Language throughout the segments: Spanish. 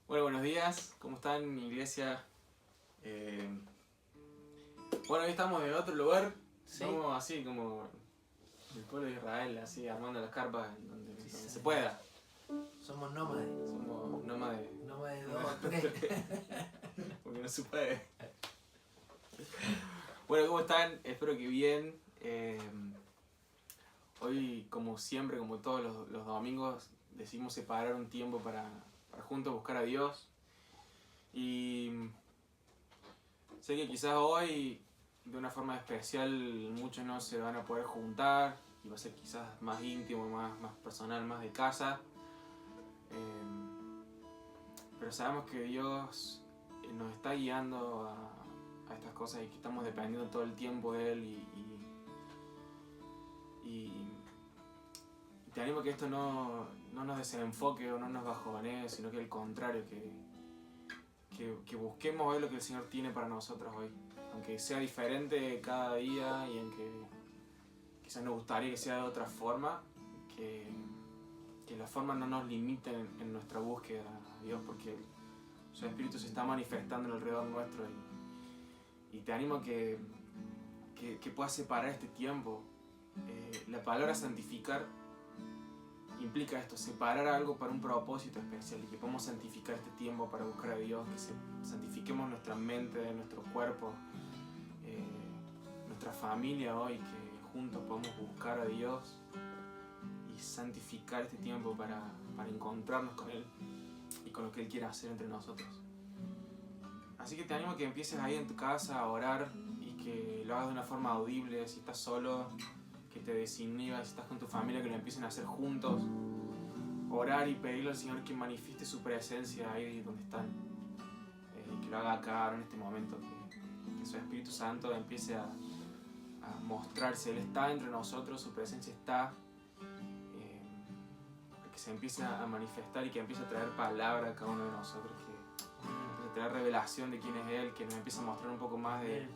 Bueno, buenos días, ¿cómo están, iglesia? Bueno, hoy estamos en otro lugar, Sí. estamos así como el pueblo de Israel, así armando las carpas donde Sí, se sí. pueda. Somos nómades. Somos nómades, Nómades 2 o 3. porque no se puede. Bueno, ¿cómo están? Espero que bien. Hoy, como siempre, como todos los domingos, decidimos separar un tiempo para juntos buscar a Dios. Y sé que quizás hoy, de una forma especial, muchos no se van a poder juntar y va a ser quizás más íntimo, más personal, más de casa. Pero sabemos que Dios nos está guiando a estas cosas y que estamos dependiendo todo el tiempo de Él y te animo a que esto no nos desenfoque o no nos bajonee, sino que al contrario, que busquemos hoy lo que el Señor tiene para nosotros hoy. Aunque sea diferente cada día y aunque quizás nos gustaría que sea de otra forma, que las formas no nos limiten en nuestra búsqueda a Dios, porque su Espíritu se está manifestando alrededor nuestro y te animo a que puedas separar este tiempo. La palabra santificar implica esto, separar algo para un propósito especial y que podamos santificar este tiempo para buscar a Dios, que santifiquemos nuestra mente, nuestro cuerpo, nuestra familia hoy, que juntos podamos buscar a Dios y santificar este tiempo para encontrarnos con Él y con lo que Él quiere hacer entre nosotros. Así que te animo a que empieces ahí en tu casa a orar y que lo hagas de una forma audible. Si estás solo, que te desinhibas. Si estás con tu familia, que lo empiecen a hacer juntos. Orar y pedirle al Señor que manifieste su presencia ahí donde están. Que lo haga acá, ahora en este momento. Que su Espíritu Santo empiece a mostrarse. Él está entre nosotros, su presencia está. Que se empiece a manifestar y que empiece a traer palabra a cada uno de nosotros. Que traer revelación de quién es Él, que nos empiece a mostrar un poco más de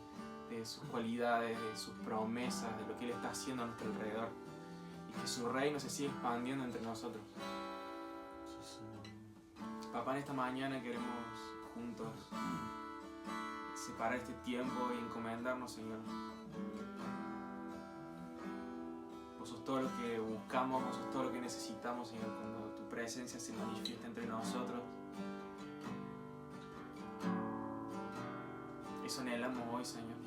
sus cualidades, de sus promesas, de lo que Él está haciendo a nuestro alrededor y que su reino se siga expandiendo entre nosotros. Papá, en esta mañana queremos juntos separar este tiempo y encomendarnos, Señor. Vos sos todo lo que buscamos, vos sos todo lo que necesitamos, Señor, cuando tu presencia se manifiesta entre nosotros. Eso anhelamos hoy, Señor.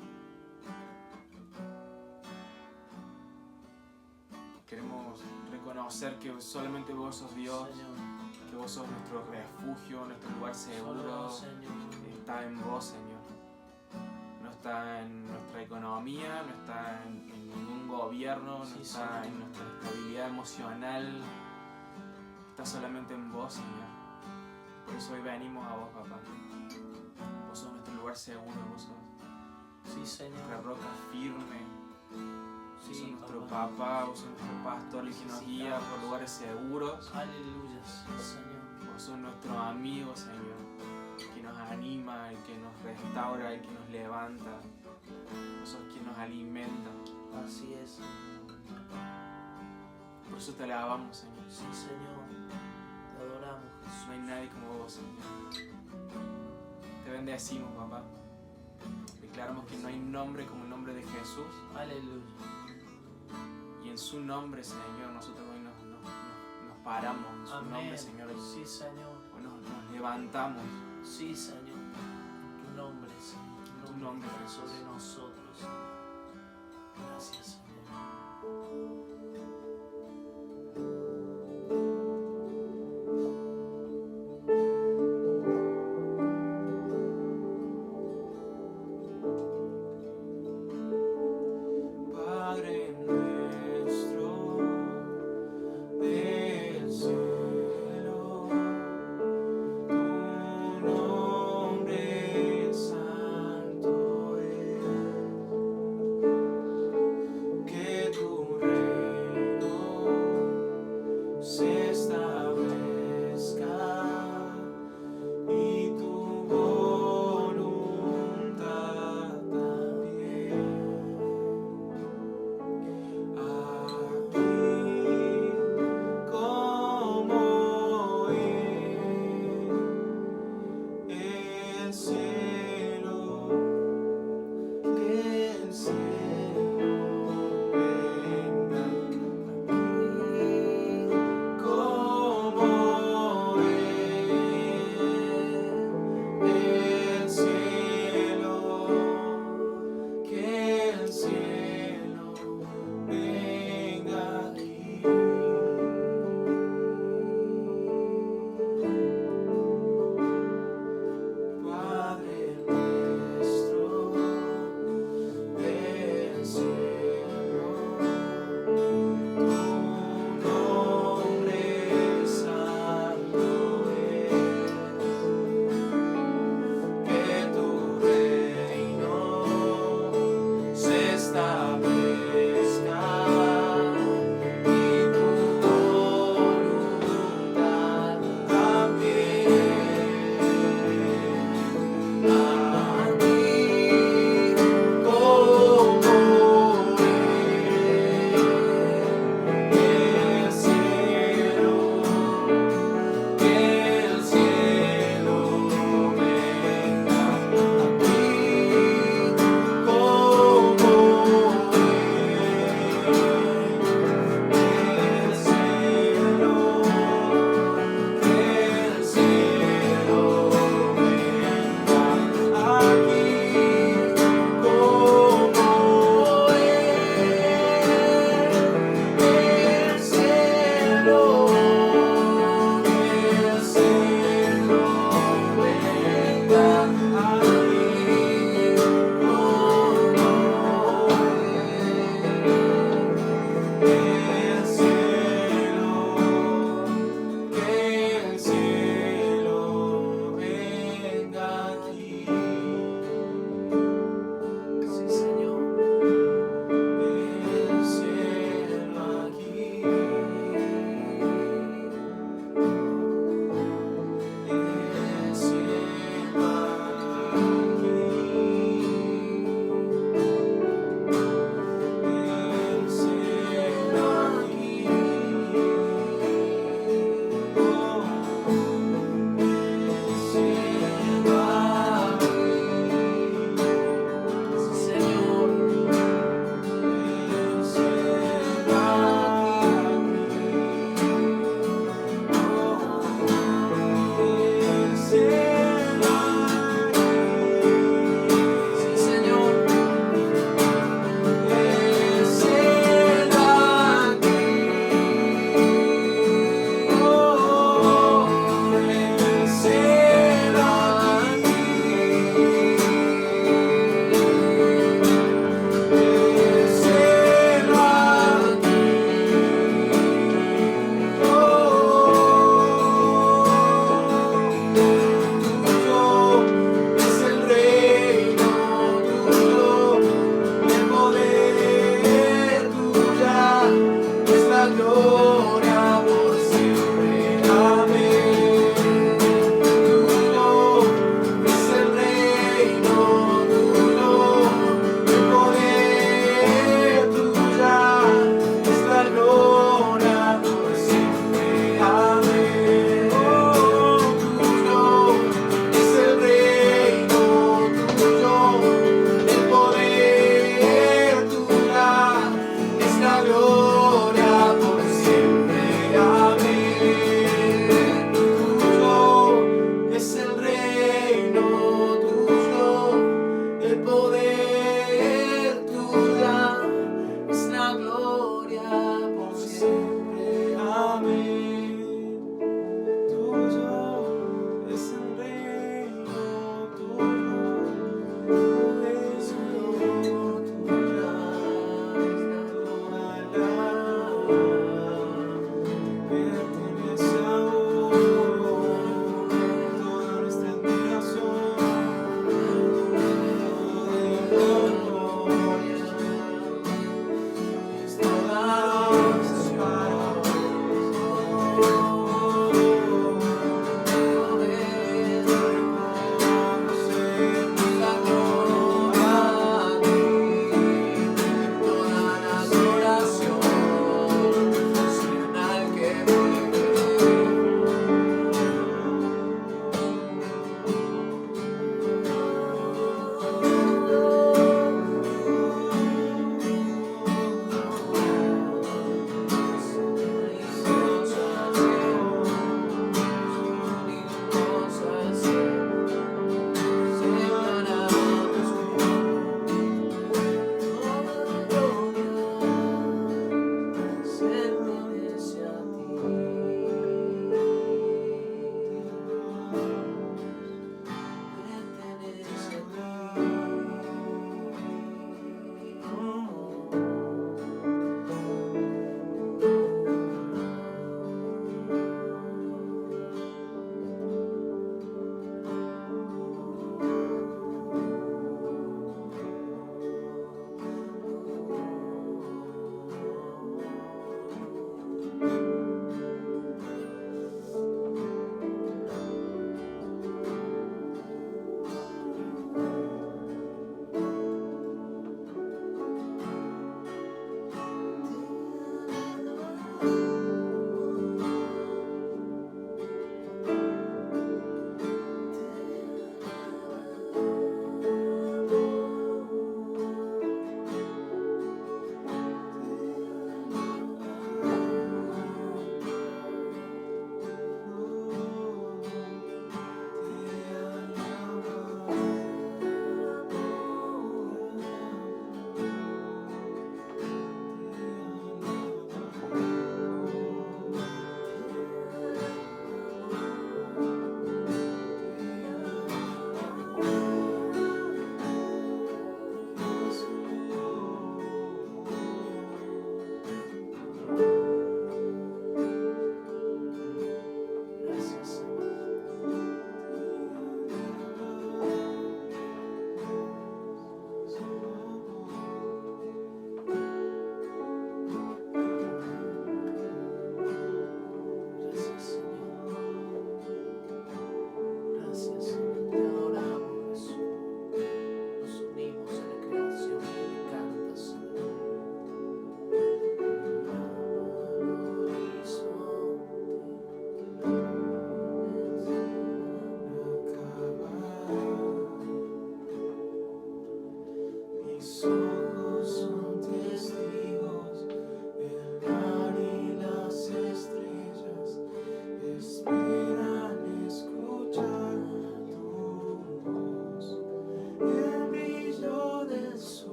Queremos reconocer que solamente vos sos Dios, que vos sos nuestro refugio, nuestro lugar seguro. Está en vos, Señor. No está en nuestra economía, no está en ningún gobierno, no está en nuestra estabilidad emocional. Está solamente en vos, Señor. Por eso hoy venimos a vos, papá. Vos sos nuestro lugar seguro, vos sos nuestra roca firme. Vos sos nuestro papá, vos sos nuestro pastor, el que nos guía por lugares seguros. Aleluya, Señor. Vos sos nuestro amigo, Señor, el que nos anima, el que nos restaura, el que nos levanta. Vos sos quien nos alimenta. Así es. Por eso te alabamos, Señor. Sí, Señor. Te adoramos, Jesús. No hay nadie como vos, Señor. Te bendecimos, papá. Declaramos que no hay nombre como el nombre de Jesús. Aleluya. Y en su nombre, Señor, nosotros hoy nos paramos. En su nombre, Señor. Sí, Señor. Hoy nos levantamos. Sí, Señor. Tu nombre, Señor. Tu nombre, sobre nosotros, Señor. Gracias, Señor.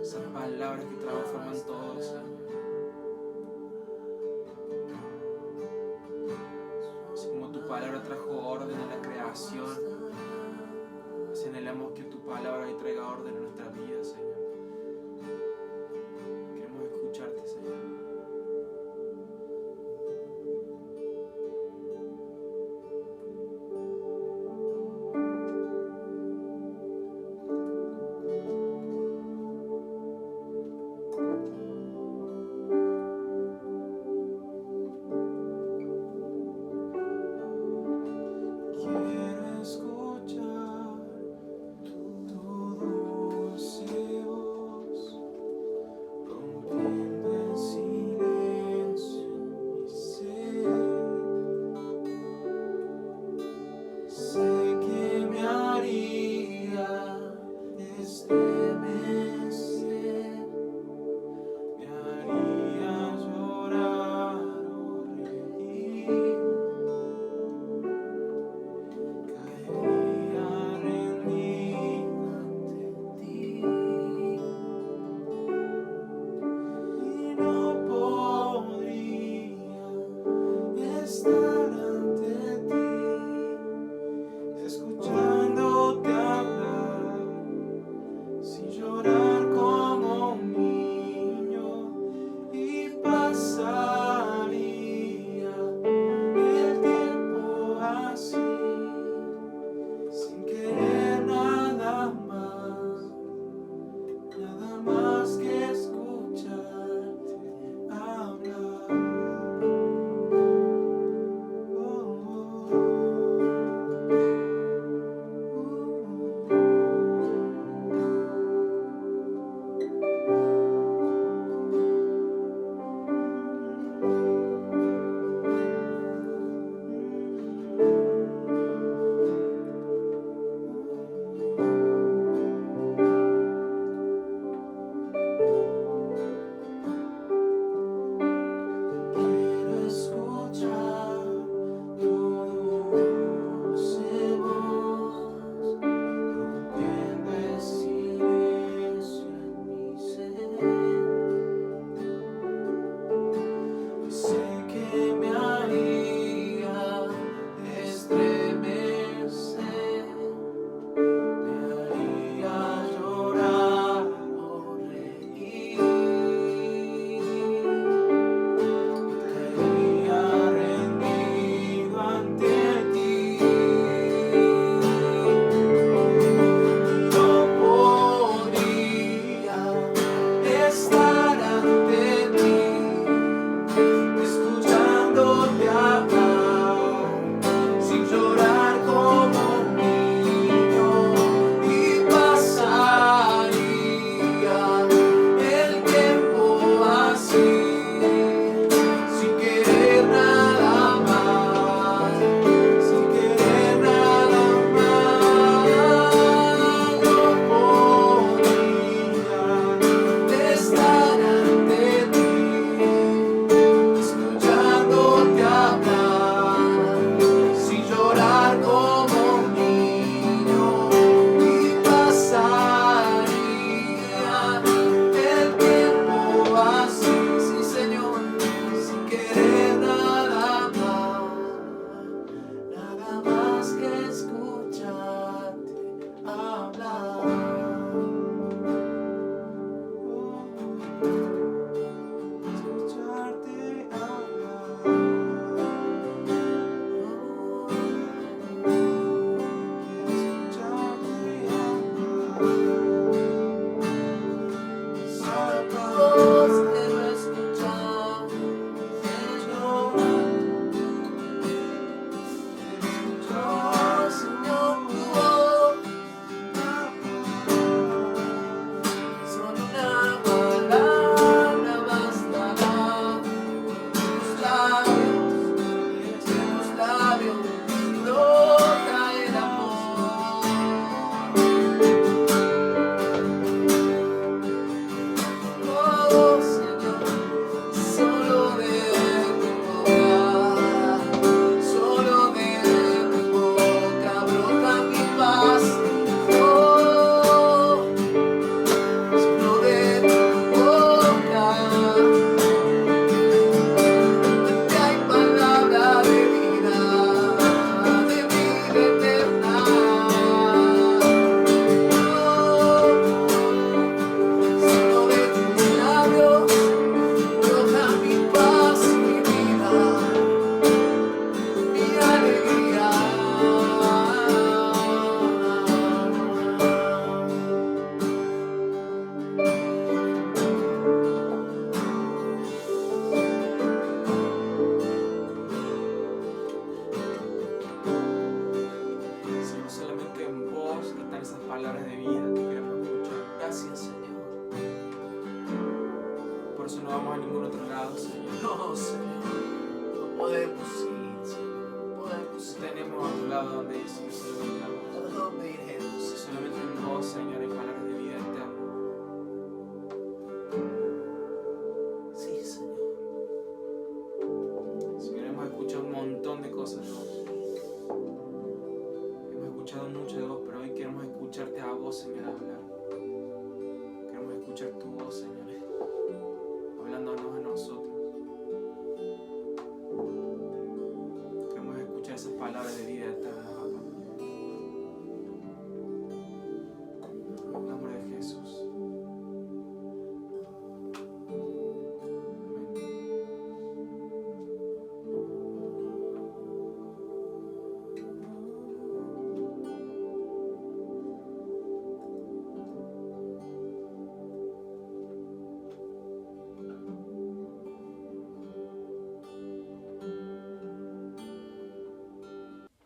Esas palabras que transforman todo, Señor. Así como tu palabra trajo orden a la creación, así anhelamos que tu palabra hoy traiga orden a nuestra vida, Señor. Queremos escucharte, Señor. Quiero escuchar tu dulce voz, rompiendo el silencio y sé que me haría estremecer, me haría llorar o reír. Caería rendida ante ti y no podría estar ante ti, escuchándote hablar sin llorar. No, Señor, no podemos ir, Señor, no podemos ir. Tenemos a tu lado donde dice solamente a vos. ¿A dónde iremos? Solamente en vos, Señor, hay palabras de vida eterna. Sí, Señor. Señor, hemos escuchado un montón de cosas de vos. Hemos escuchado mucho de vos, pero hoy queremos escucharte a vos, Señor, hablar. Queremos escuchar tu voz, Señor, hablándonos a nosotros. Queremos escuchar esas palabras de vida eterna, papá. En el nombre de Jesús.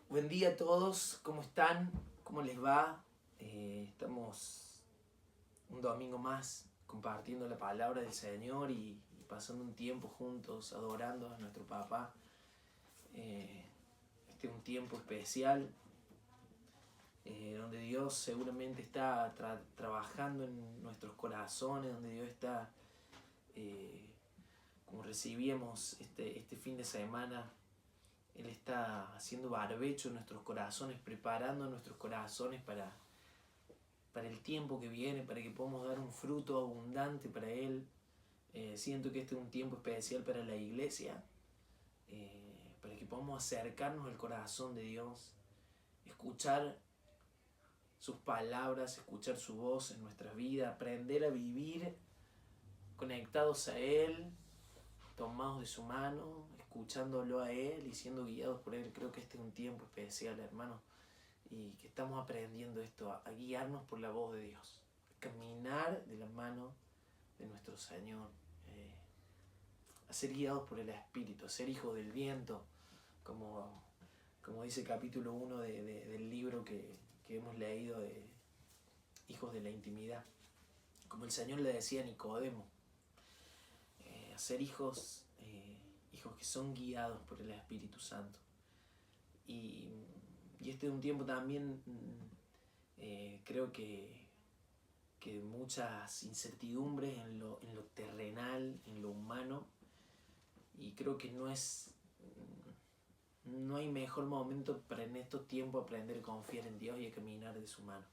Buen día a todos, ¿cómo están? ¿Cómo les va? Estamos un domingo más compartiendo la palabra del Señor y pasando un tiempo juntos, adorando a nuestro papá. Este es un tiempo especial donde Dios seguramente está trabajando en nuestros corazones, donde Dios está, como recibíamos este fin de semana, Él está haciendo barbecho en nuestros corazones, preparando nuestros corazones para el tiempo que viene, para que podamos dar un fruto abundante para Él. Siento que este es un tiempo especial para la iglesia, para que podamos acercarnos al corazón de Dios, escuchar sus palabras, escuchar su voz en nuestras vidas, aprender a vivir conectados a Él, tomados de su mano, escuchándolo a Él y siendo guiados por Él. Creo que este es un tiempo especial, hermano, y que estamos aprendiendo esto, a guiarnos por la voz de Dios, a caminar de la mano de nuestro Señor, a ser guiados por el Espíritu, a ser hijos del viento, como dice el capítulo 1 del libro que hemos leído, de Hijos de la Intimidad, como el Señor le decía a Nicodemo, a ser hijos que son guiados por el Espíritu Santo. Y este es un tiempo también, creo que muchas incertidumbres en lo terrenal, en lo humano, y creo que no hay mejor momento para en estos tiempos aprender a confiar en Dios y a caminar de su mano.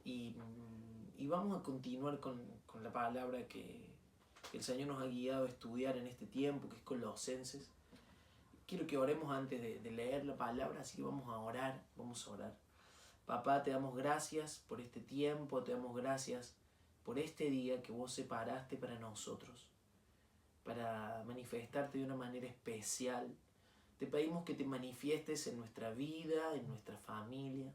Y vamos a continuar con la palabra que el Señor nos ha guiado a estudiar en este tiempo, que es Colosenses. Quiero que oremos antes de leer la palabra, así que vamos a orar. Papá, te damos gracias por este tiempo, te damos gracias por este día que vos separaste para nosotros, para manifestarte de una manera especial. Te pedimos que te manifiestes en nuestra vida, en nuestra familia.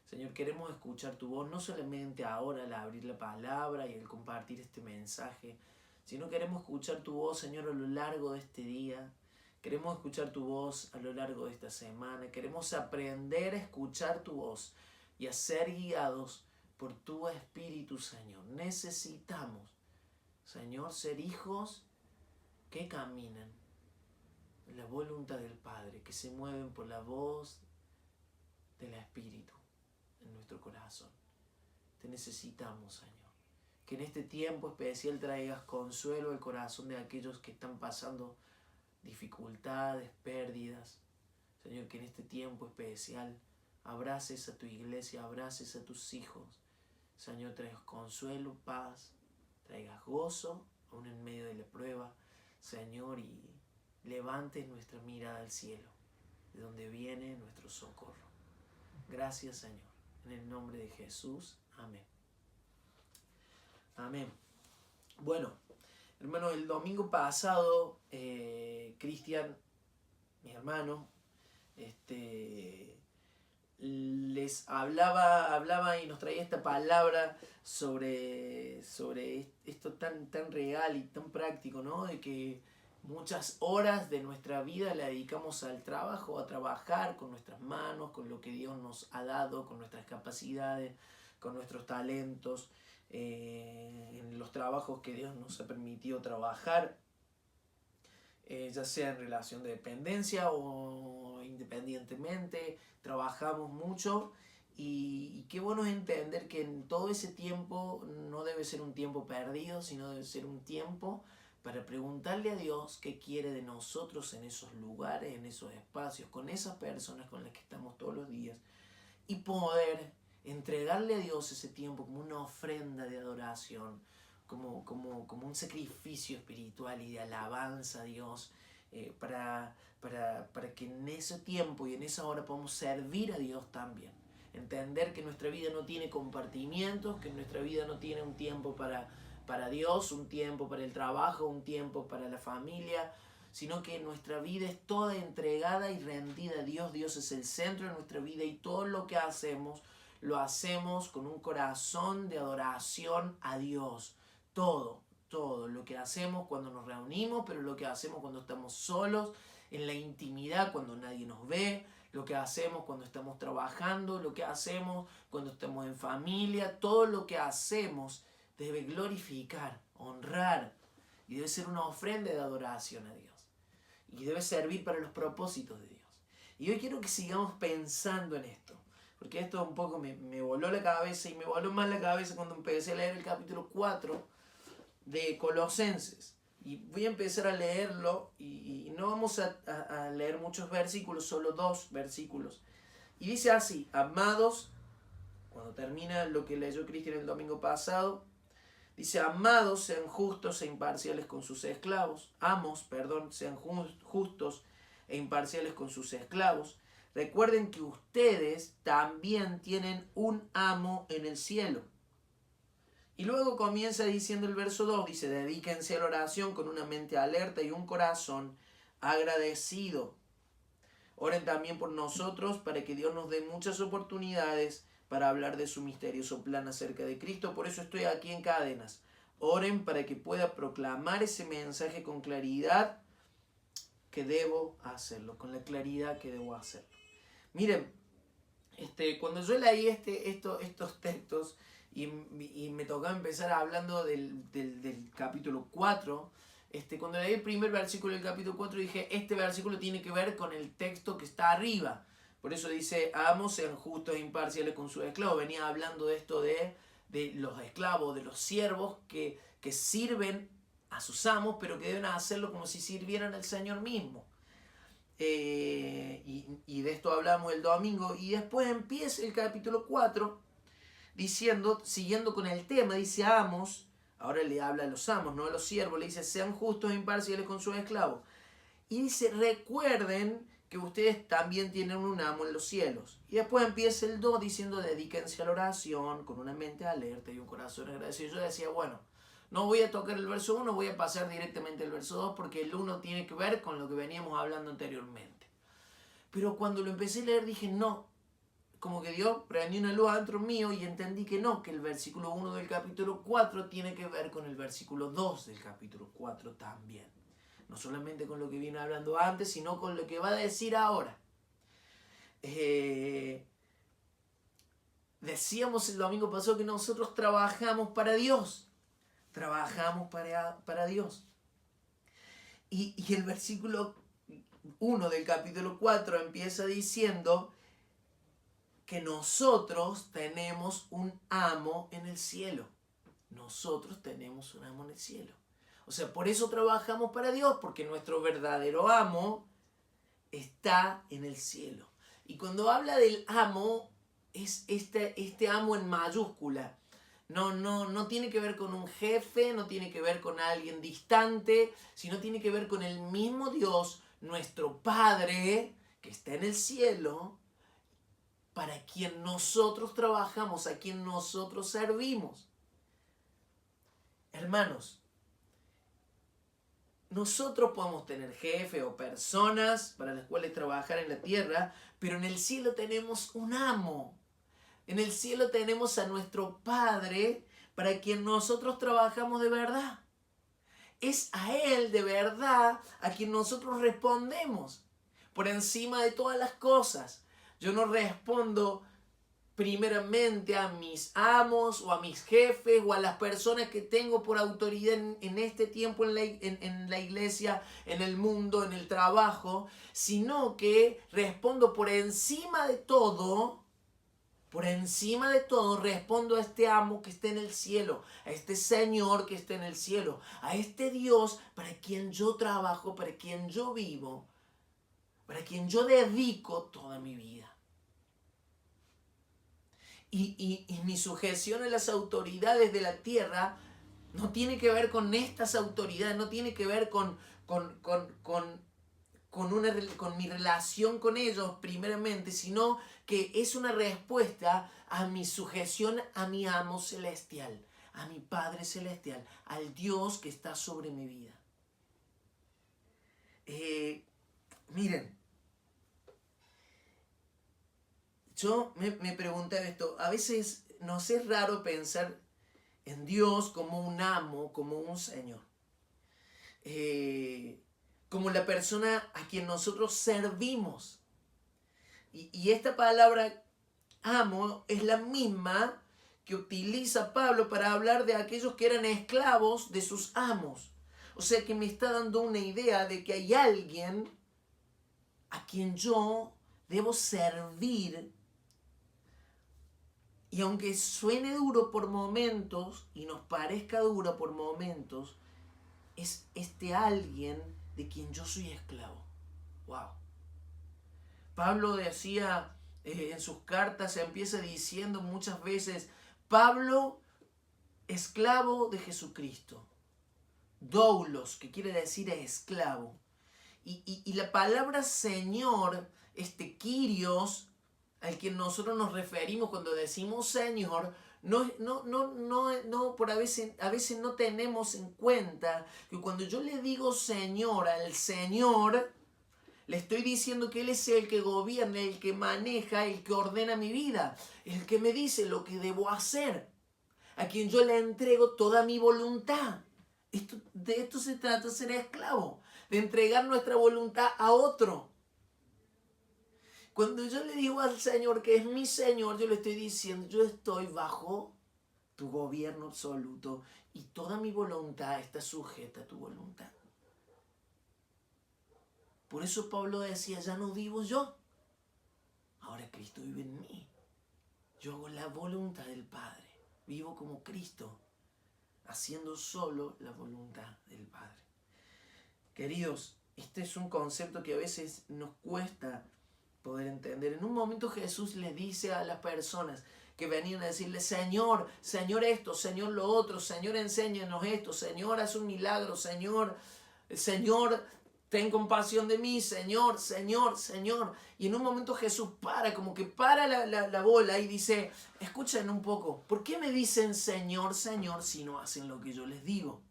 Señor, queremos escuchar tu voz, no solamente ahora al abrir la palabra y al compartir este mensaje, sino queremos escuchar tu voz, Señor, a lo largo de este día. Queremos escuchar tu voz a lo largo de esta semana. Queremos aprender a escuchar tu voz y a ser guiados por tu Espíritu, Señor. Necesitamos, Señor, ser hijos que caminan en la voluntad del Padre, que se mueven por la voz del Espíritu en nuestro corazón. Te necesitamos, Señor. Que en este tiempo especial traigas consuelo al corazón de aquellos que están pasando dificultades, pérdidas. Señor, que en este tiempo especial abraces a tu iglesia, abraces a tus hijos. Señor, traigas consuelo, paz, traigas gozo aún en medio de la prueba. Señor, y levantes nuestra mirada al cielo, de donde viene nuestro socorro. Gracias, Señor. En el nombre de Jesús. Amén. Amén. Bueno, hermano, el domingo pasado, Cristian, mi hermano, les hablaba y nos traía esta palabra sobre esto tan real y tan práctico, ¿no? De que muchas horas de nuestra vida la dedicamos al trabajo, a trabajar con nuestras manos, con lo que Dios nos ha dado, con nuestras capacidades, con nuestros talentos, en los trabajos que Dios nos ha permitido trabajar. ya sea en relación de dependencia o independientemente, trabajamos mucho y qué bueno es entender que en todo ese tiempo no debe ser un tiempo perdido, sino debe ser un tiempo para preguntarle a Dios qué quiere de nosotros en esos lugares, en esos espacios, con esas personas con las que estamos todos los días y poder entregarle a Dios ese tiempo como una ofrenda de adoración, como un sacrificio espiritual y de alabanza a Dios, para que en ese tiempo y en esa hora podamos servir a Dios también. Entender que nuestra vida no tiene compartimientos, que nuestra vida no tiene un tiempo para Dios, un tiempo para el trabajo, un tiempo para la familia, sino que nuestra vida es toda entregada y rendida a Dios. Dios es el centro de nuestra vida y todo lo que hacemos, lo hacemos con un corazón de adoración a Dios. Todo lo que hacemos cuando nos reunimos, pero lo que hacemos cuando estamos solos, en la intimidad, cuando nadie nos ve, lo que hacemos cuando estamos trabajando, lo que hacemos cuando estamos en familia, todo lo que hacemos debe glorificar, honrar y debe ser una ofrenda de adoración a Dios. Y debe servir para los propósitos de Dios. Y hoy quiero que sigamos pensando en esto. Porque esto un poco me voló la cabeza y me voló más la cabeza cuando empecé a leer el capítulo 4 de Colosenses. Y voy a empezar a leerlo y no vamos a leer muchos versículos, solo 2 versículos. Y dice así: amados, cuando termina lo que leyó Cristian el domingo pasado, dice: amados, sean justos e imparciales con sus esclavos. Sean justos e imparciales con sus esclavos. Recuerden que ustedes también tienen un amo en el cielo. Y luego comienza diciendo el verso 2, dice: dedíquense a la oración con una mente alerta y un corazón agradecido. Oren también por nosotros para que Dios nos dé muchas oportunidades para hablar de su misterioso plan acerca de Cristo. Por eso estoy aquí en cadenas. Oren para que pueda proclamar ese mensaje con claridad que debo hacerlo, con la claridad que debo hacerlo. Miren, cuando yo leí estos textos y me tocaba empezar hablando del capítulo 4, cuando leí el primer versículo del capítulo 4 dije, este versículo tiene que ver con el texto que está arriba. Por eso dice: amos, sean justos e imparciales con sus esclavos. Venía hablando de esto de los esclavos, de los siervos que sirven a sus amos, pero que deben hacerlo como si sirvieran al Señor mismo. Y de esto hablamos el domingo. Y después empieza el capítulo 4 diciendo, siguiendo con el tema, dice: amos, ahora le habla a los amos, no a los siervos, le dice: sean justos e imparciales con sus esclavos. Y dice: recuerden que ustedes también tienen un amo en los cielos. Y después empieza el 2 diciendo: dedíquense a la oración con una mente alerta y un corazón agradecido. Yo decía, bueno, no voy a tocar el verso 1, voy a pasar directamente al verso 2 porque el 1 tiene que ver con lo que veníamos hablando anteriormente. Pero cuando lo empecé a leer dije, no, como que Dios prendió una luz adentro mío y entendí que no, que el versículo 1 del capítulo 4 tiene que ver con el versículo 2 del capítulo 4 también. No solamente con lo que viene hablando antes, sino con lo que va a decir ahora. Decíamos el domingo pasado que nosotros trabajamos para Dios. Trabajamos para Dios. Y el versículo 1 del capítulo 4 empieza diciendo que nosotros tenemos un amo en el cielo. Nosotros tenemos un amo en el cielo. O sea, por eso trabajamos para Dios, porque nuestro verdadero amo está en el cielo. Y cuando habla del amo, es este amo en mayúscula. No tiene que ver con un jefe, no tiene que ver con alguien distante, sino tiene que ver con el mismo Dios, nuestro Padre, que está en el cielo, para quien nosotros trabajamos, a quien nosotros servimos. Hermanos, nosotros podemos tener jefe o personas para las cuales trabajar en la tierra, pero en el cielo tenemos un amo. En el cielo tenemos a nuestro Padre para quien nosotros trabajamos de verdad. Es a Él de verdad a quien nosotros respondemos por encima de todas las cosas. Yo no respondo primeramente a mis amos o a mis jefes o a las personas que tengo por autoridad en este tiempo en la iglesia, en el mundo, en el trabajo, sino que respondo por encima de todo respondo a este amo que está en el cielo, a este Señor que está en el cielo, a este Dios para quien yo trabajo, para quien yo vivo, para quien yo dedico toda mi vida. Y mi sujeción a las autoridades de la tierra no tiene que ver con estas autoridades, no tiene que ver con mi relación con ellos primeramente, sino que es una respuesta a mi sujeción a mi amo celestial, a mi Padre celestial, al Dios que está sobre mi vida. Miren, yo me preguntaba esto, a veces nos es raro pensar en Dios como un amo, como un Señor. Como la persona a quien nosotros servimos. Y esta palabra amo es la misma que utiliza Pablo para hablar de aquellos que eran esclavos de sus amos. O sea que me está dando una idea de que hay alguien a quien yo debo servir. Y aunque suene duro por momentos y nos parezca duro por momentos, es este alguien de quien yo soy esclavo. Wow. Pablo decía en sus cartas, empieza diciendo muchas veces, Pablo, esclavo de Jesucristo. Doulos, que quiere decir esclavo. Y la palabra Señor, Kyrios, al que nosotros nos referimos cuando decimos Señor, por a veces no tenemos en cuenta que cuando yo le digo Señor al Señor, le estoy diciendo que Él es el que gobierna, el que maneja, el que ordena mi vida, el que me dice lo que debo hacer, a quien yo le entrego toda mi voluntad. De esto se trata ser esclavo, de entregar nuestra voluntad a otro. Cuando yo le digo al Señor que es mi Señor, yo le estoy diciendo, yo estoy bajo tu gobierno absoluto y toda mi voluntad está sujeta a tu voluntad. Por eso Pablo decía, ya no vivo yo, ahora Cristo vive en mí. Yo hago la voluntad del Padre, vivo como Cristo, haciendo solo la voluntad del Padre. Queridos, este es un concepto que a veces nos cuesta poder entender. En un momento Jesús le dice a las personas que venían a decirle, Señor, Señor esto, Señor lo otro, Señor enséñanos esto, Señor haz un milagro, Señor, ten compasión de mí, Señor, Señor, Señor. Y en un momento Jesús como que para la bola y dice, escuchen un poco, ¿por qué me dicen Señor, Señor si no hacen lo que yo les digo?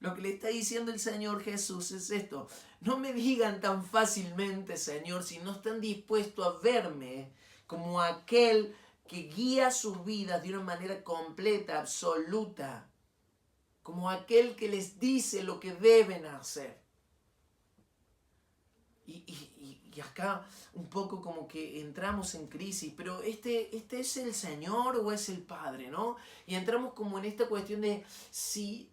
Lo que le está diciendo el Señor Jesús es esto. No me digan tan fácilmente, Señor, si no están dispuestos a verme como aquel que guía sus vidas de una manera completa, absoluta. Como aquel que les dice lo que deben hacer. Y acá un poco como que entramos en crisis, pero ¿este es el Señor o es el Padre, no? Y entramos como en esta cuestión de si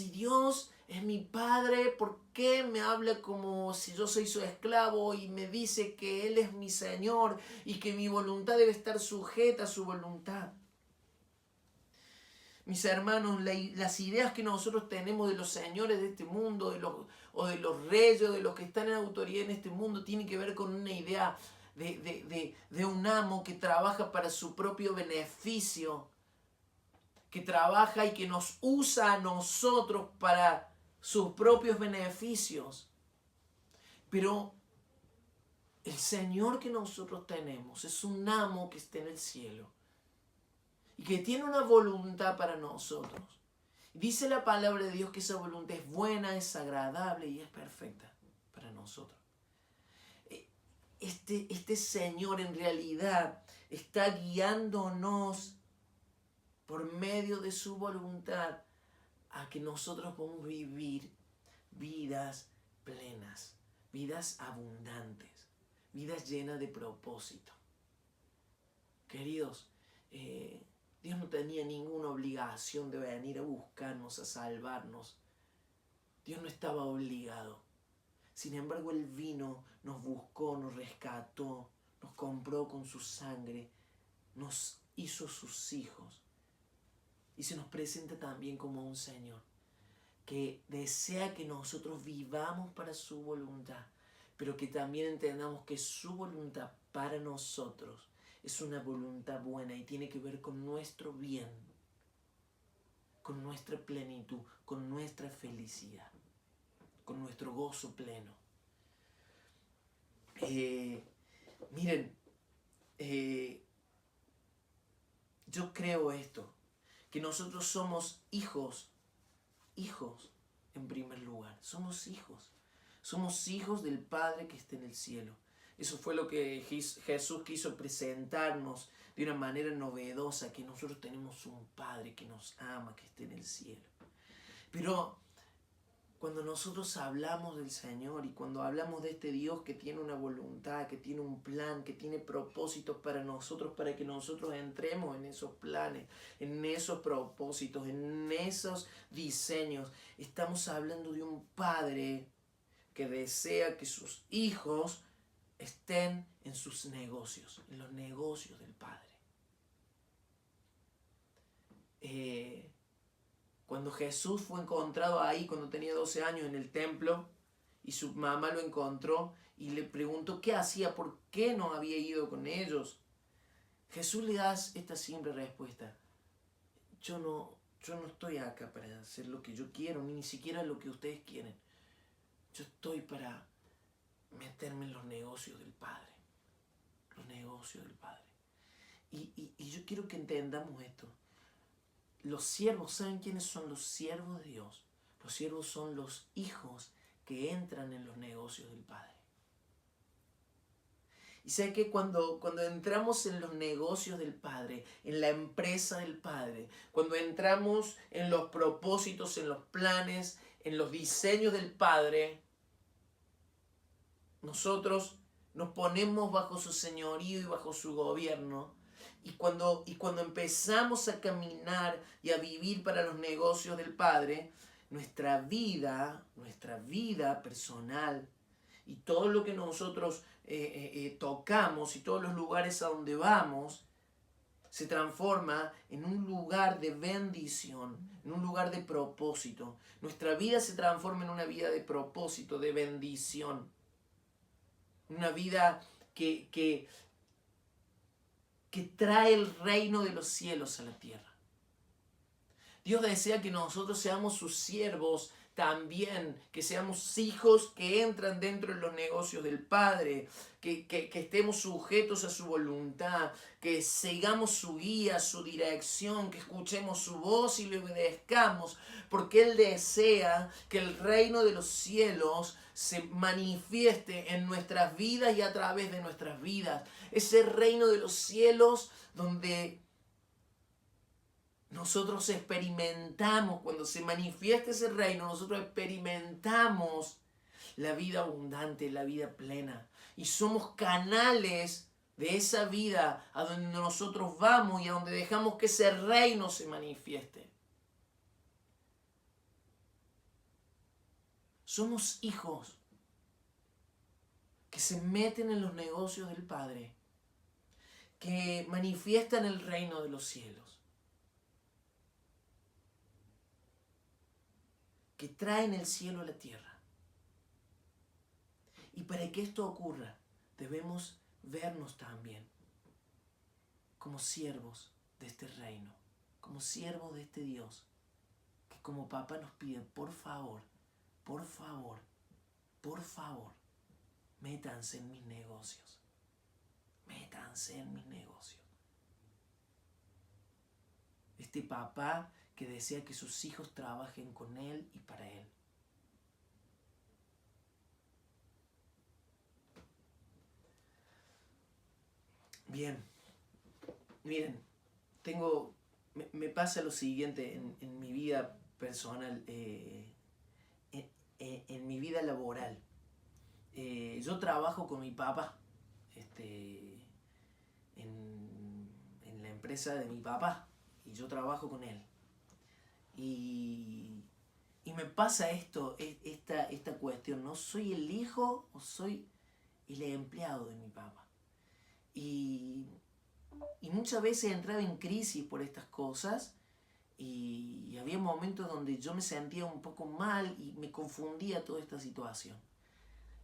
Dios es mi Padre, ¿por qué me habla como si yo soy su esclavo y me dice que Él es mi Señor y que mi voluntad debe estar sujeta a su voluntad? Mis hermanos, las ideas que nosotros tenemos de los señores de este mundo, de los reyes, de los que están en autoridad en este mundo, tienen que ver con una idea de un amo que trabaja para su propio beneficio, que trabaja y que nos usa a nosotros para sus propios beneficios. Pero el Señor que nosotros tenemos es un amo que está en el cielo y que tiene una voluntad para nosotros. Dice la palabra de Dios que esa voluntad es buena, es agradable y es perfecta para nosotros. Este Señor en realidad está guiándonos por medio de su voluntad a que nosotros podamos vivir vidas plenas, vidas abundantes, vidas llenas de propósito. Queridos, Dios no tenía ninguna obligación de venir a buscarnos, a salvarnos. Dios no estaba obligado. Sin embargo, Él vino, nos buscó, nos rescató, nos compró con su sangre, nos hizo sus hijos. Y se nos presenta también como un Señor que desea que nosotros vivamos para su voluntad, pero que también entendamos que su voluntad para nosotros es una voluntad buena y tiene que ver con nuestro bien, con nuestra plenitud, con nuestra felicidad, con nuestro gozo pleno. Miren, yo creo esto, que nosotros somos hijos en primer lugar, somos hijos del Padre que está en el cielo. Eso fue lo que Jesús quiso presentarnos de una manera novedosa, que nosotros tenemos un Padre que nos ama, que está en el cielo. Pero cuando nosotros hablamos del Señor y cuando hablamos de este Dios que tiene una voluntad, que tiene un plan, que tiene propósitos para nosotros, para que nosotros entremos en esos planes, en esos propósitos, en esos diseños, estamos hablando de un Padre que desea que sus hijos estén en sus negocios, en los negocios del Padre. Cuando Jesús fue encontrado ahí, cuando tenía 12 años en el templo, y su mamá lo encontró y le preguntó qué hacía, por qué no había ido con ellos, Jesús le da esta simple respuesta: yo no estoy acá para hacer lo que yo quiero, ni siquiera lo que ustedes quieren. Yo estoy para meterme en los negocios del Padre. Los negocios del Padre. Y yo quiero que entendamos esto. Los siervos, ¿saben quiénes son los siervos de Dios? Los siervos son los hijos que entran en los negocios del Padre. Y sé que cuando entramos en los negocios del Padre, en la empresa del Padre, cuando entramos en los propósitos, en los planes, en los diseños del Padre, nosotros nos ponemos bajo su señorío y bajo su gobierno. Y cuando empezamos a caminar y a vivir para los negocios del Padre, nuestra vida personal y todo lo que nosotros tocamos y todos los lugares a donde vamos, se transforma en un lugar de bendición, en un lugar de propósito. Nuestra vida se transforma en una vida de propósito, de bendición. Una vida que trae el reino de los cielos a la tierra. Dios desea que nosotros seamos sus siervos también, que seamos hijos que entran dentro de los negocios del Padre, que estemos sujetos a su voluntad, que sigamos su guía, su dirección, que escuchemos su voz y le obedezcamos, porque Él desea que el reino de los cielos se manifieste en nuestras vidas y a través de nuestras vidas. Ese reino de los cielos donde nosotros experimentamos, cuando se manifiesta ese reino, nosotros experimentamos la vida abundante, la vida plena. Y somos canales de esa vida a donde nosotros vamos y a donde dejamos que ese reino se manifieste. Somos hijos que se meten en los negocios del Padre, que manifiestan el reino de los cielos, que traen el cielo a la tierra. Y para que esto ocurra, debemos vernos también como siervos de este reino, como siervos de este Dios, que como papá nos pide, por favor, métanse en mis negocios. Métanse en mis negocios. Este papá que desea que sus hijos trabajen con él y para él. Bien, miren, me pasa lo siguiente en mi vida personal, en mi vida laboral. Yo trabajo con mi papá en empresa de mi papá y yo trabajo con él. Y me pasa esta cuestión, ¿no? ¿Soy el hijo o soy el empleado de mi papá? Y muchas veces entraba en crisis por estas cosas y había momentos donde yo me sentía un poco mal y me confundía toda esta situación.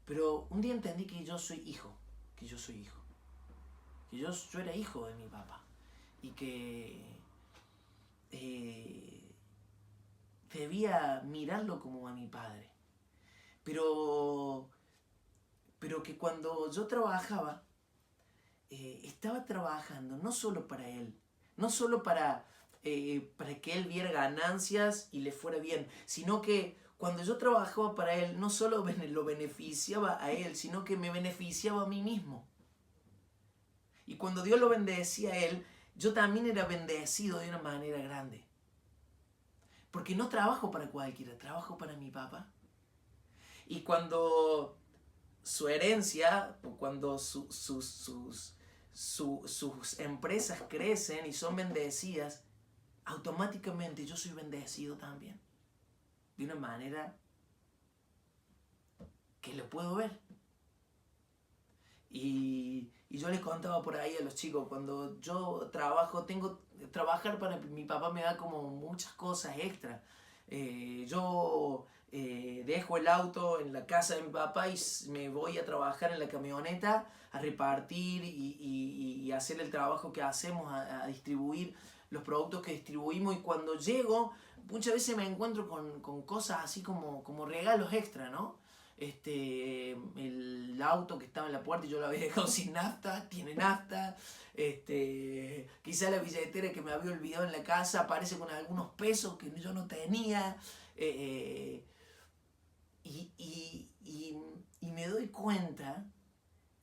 Pero un día entendí que yo soy hijo, que yo era hijo de mi papá y que debía mirarlo como a mi padre. Pero que cuando yo trabajaba, estaba trabajando no solo para él, no solo para que él viera ganancias y le fuera bien, sino que cuando yo trabajaba para él, no solo lo beneficiaba a él, sino que me beneficiaba a mí mismo. Y cuando Dios lo bendecía a él, yo también era bendecido de una manera grande. Porque no trabajo para cualquiera, trabajo para mi papá. Y cuando su herencia, cuando sus empresas crecen y son bendecidas, automáticamente yo soy bendecido también. De una manera que lo puedo ver. Y yo les contaba por ahí a los chicos, cuando yo trabajar para mi papá me da como muchas cosas extra. Yo dejo el auto en la casa de mi papá y me voy a trabajar en la camioneta, a repartir y hacer el trabajo que hacemos, a distribuir los productos que distribuimos. Y cuando llego, muchas veces me encuentro con cosas así como regalos extra, ¿no? El auto que estaba en la puerta y yo lo había dejado sin nafta, tiene nafta. Quizá la billetera que me había olvidado en la casa aparece con algunos pesos que yo no tenía. Y me doy cuenta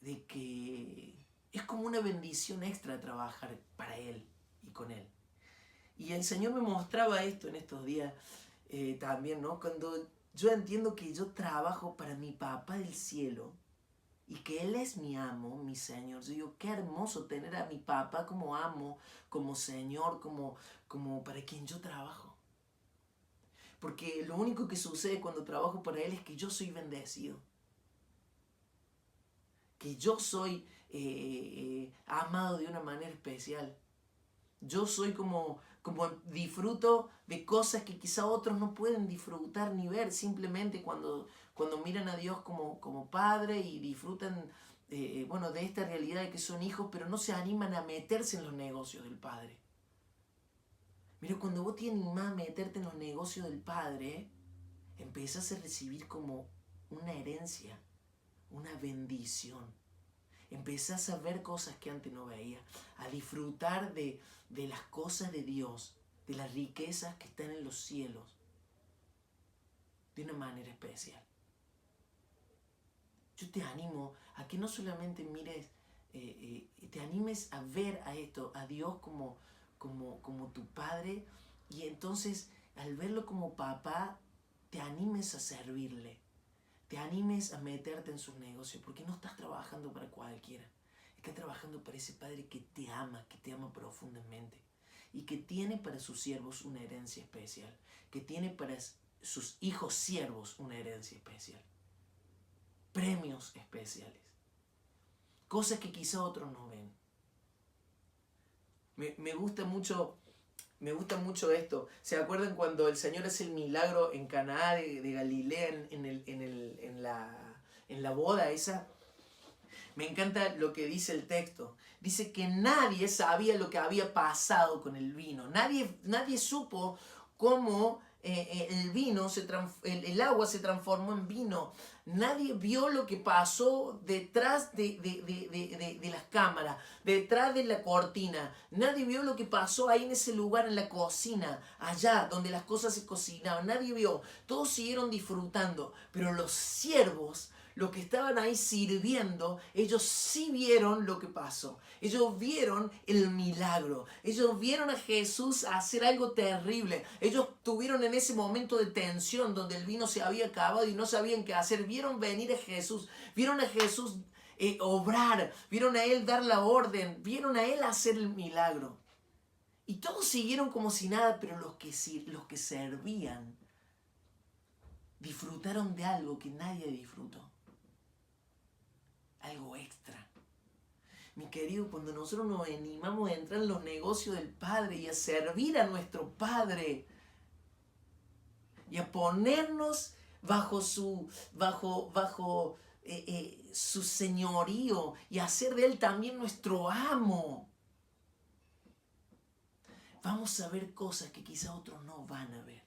de que es como una bendición extra trabajar para Él y con Él. Y el Señor me mostraba esto en estos días también, ¿no? Cuando yo entiendo que yo trabajo para mi papá del cielo y que Él es mi amo, mi Señor. Yo digo, qué hermoso tener a mi papá como amo, como Señor, como para quien yo trabajo. Porque lo único que sucede cuando trabajo para Él es que yo soy bendecido. Que yo soy amado de una manera especial. Yo soy como disfruto de cosas que quizá otros no pueden disfrutar ni ver, simplemente cuando miran a Dios como Padre y disfrutan de esta realidad de que son hijos, pero no se animan a meterse en los negocios del Padre. Mira, cuando vos te animás a meterte en los negocios del Padre, empezás a recibir como una herencia, una bendición. Empezás a ver cosas que antes no veías, a disfrutar de las cosas de Dios, de las riquezas que están en los cielos, de una manera especial. Yo te animo a que no solamente mires, te animes a ver a esto, a Dios como tu Padre, y entonces al verlo como papá, te animes a servirle. Te animes a meterte en sus negocios, porque no estás trabajando para cualquiera. Estás trabajando para ese Padre que te ama profundamente y que tiene para sus siervos una herencia especial, que tiene para sus hijos siervos una herencia especial, premios especiales, cosas que quizá otros no ven. Me gusta mucho esto. ¿Se acuerdan cuando el Señor hace el milagro en Caná de Galilea en la boda esa? Me encanta lo que dice el texto. Dice que nadie sabía lo que había pasado con el vino. Nadie supo cómo el agua se transformó en vino. Nadie vio lo que pasó detrás de las cámaras, detrás de la cortina. Nadie vio lo que pasó ahí en ese lugar, en la cocina, allá donde las cosas se cocinaban. Nadie vio. Todos siguieron disfrutando. Pero los siervos, los que estaban ahí sirviendo, ellos sí vieron lo que pasó. Ellos vieron el milagro. Ellos vieron a Jesús hacer algo terrible. Ellos tuvieron en ese momento de tensión donde el vino se había acabado y no sabían qué hacer. Vieron venir a Jesús. Vieron a Jesús obrar. Vieron a Él dar la orden. Vieron a Él hacer el milagro. Y todos siguieron como si nada, pero los que servían disfrutaron de algo que nadie disfrutó. Algo extra. Mi querido, cuando nosotros nos animamos a entrar en los negocios del Padre y a servir a nuestro Padre y a ponernos bajo su señorío y a hacer de Él también nuestro amo, vamos a ver cosas que quizá otros no van a ver.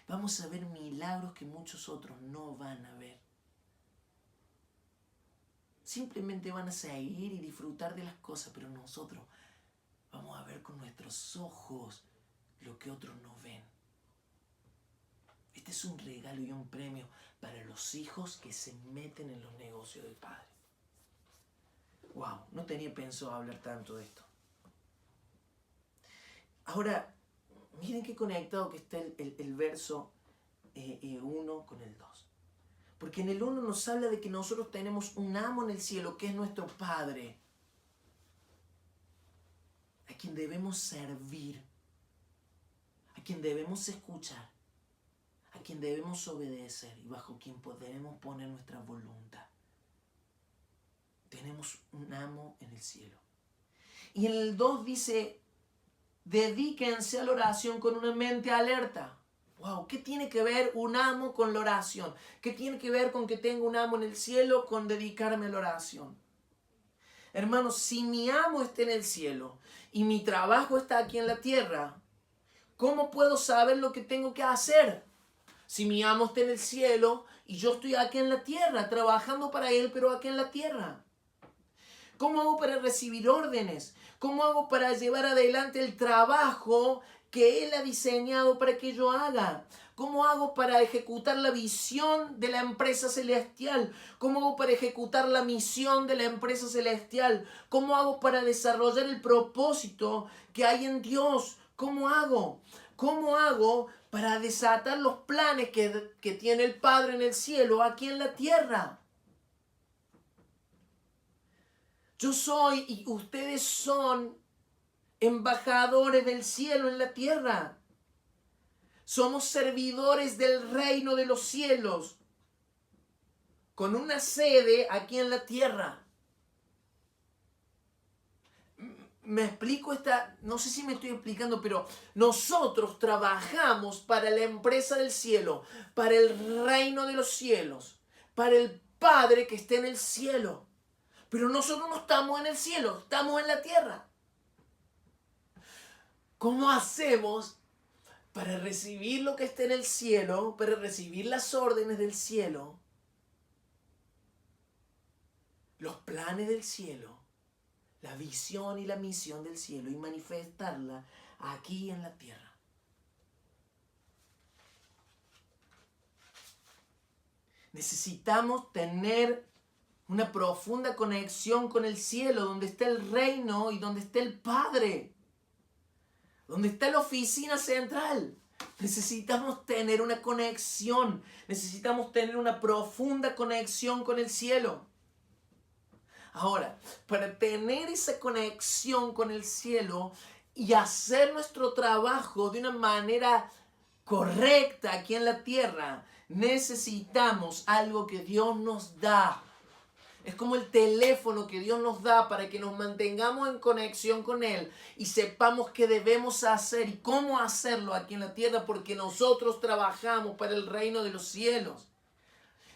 Vamos a ver milagros que muchos otros no van a ver. Simplemente van a seguir y disfrutar de las cosas, pero nosotros vamos a ver con nuestros ojos lo que otros no ven. Este es un regalo y un premio para los hijos que se meten en los negocios del Padre. Wow, no tenía pensado hablar tanto de esto. Ahora, miren qué conectado que está el verso 1 con el 2. Porque en el 1 nos habla de que nosotros tenemos un amo en el cielo, que es nuestro Padre, a quien debemos servir, a quien debemos escuchar, a quien debemos obedecer y bajo quien podemos poner nuestra voluntad. Tenemos un amo en el cielo. Y en el 2 dice, dedíquense a la oración con una mente alerta. Wow, ¿qué tiene que ver un amo con la oración? ¿Qué tiene que ver con que tenga un amo en el cielo con dedicarme a la oración? Hermanos, si mi amo está en el cielo y mi trabajo está aquí en la tierra, ¿cómo puedo saber lo que tengo que hacer? Si mi amo está en el cielo y yo estoy aquí en la tierra, trabajando para Él, pero aquí en la tierra. ¿Cómo hago para recibir órdenes? ¿Cómo hago para llevar adelante el trabajo que Él ha diseñado para que yo haga? ¿Cómo hago para ejecutar la visión de la empresa celestial? ¿Cómo hago para ejecutar la misión de la empresa celestial? ¿Cómo hago para desarrollar el propósito que hay en Dios? ¿Cómo hago? ¿Cómo hago para desatar los planes que tiene el Padre en el cielo aquí en la tierra? Yo soy y ustedes son embajadores del cielo en la tierra. Somos servidores del reino de los cielos, con una sede aquí en la tierra. Me explico no sé si me estoy explicando, pero nosotros trabajamos para la empresa del cielo, para el reino de los cielos, para el Padre que está en el cielo. Pero nosotros no estamos en el cielo, estamos en la tierra. ¿Cómo hacemos para recibir lo que está en el cielo, para recibir las órdenes del cielo, los planes del cielo, la visión y la misión del cielo y manifestarla aquí en la tierra? Necesitamos tener una profunda conexión con el cielo, donde está el reino y donde está el Padre, donde está la oficina central. Necesitamos tener una conexión, necesitamos tener una profunda conexión con el cielo. Ahora, para tener esa conexión con el cielo y hacer nuestro trabajo de una manera correcta aquí en la tierra, necesitamos algo que Dios nos da. Es como el teléfono que Dios nos da para que nos mantengamos en conexión con Él y sepamos qué debemos hacer y cómo hacerlo aquí en la tierra, porque nosotros trabajamos para el reino de los cielos.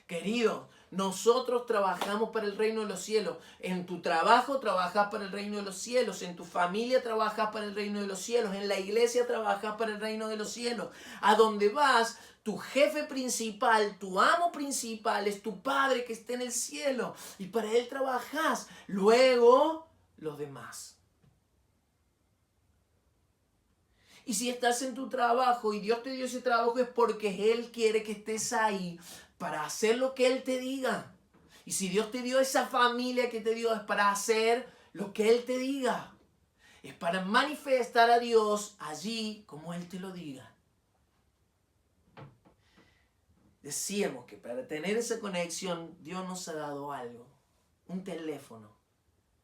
Queridos, nosotros trabajamos para el reino de los cielos. En tu trabajo trabajas para el reino de los cielos. En tu familia trabajas para el reino de los cielos. En la iglesia trabajas para el reino de los cielos. A donde vas, tu jefe principal, tu amo principal es tu Padre que está en el cielo. Y para Él trabajas. Luego, los demás. Y si estás en tu trabajo y Dios te dio ese trabajo, es porque Él quiere que estés ahí para hacer lo que Él te diga. Y si Dios te dio esa familia que te dio, es para hacer lo que Él te diga. Es para manifestar a Dios allí como Él te lo diga. Decíamos que para tener esa conexión, Dios nos ha dado algo. Un teléfono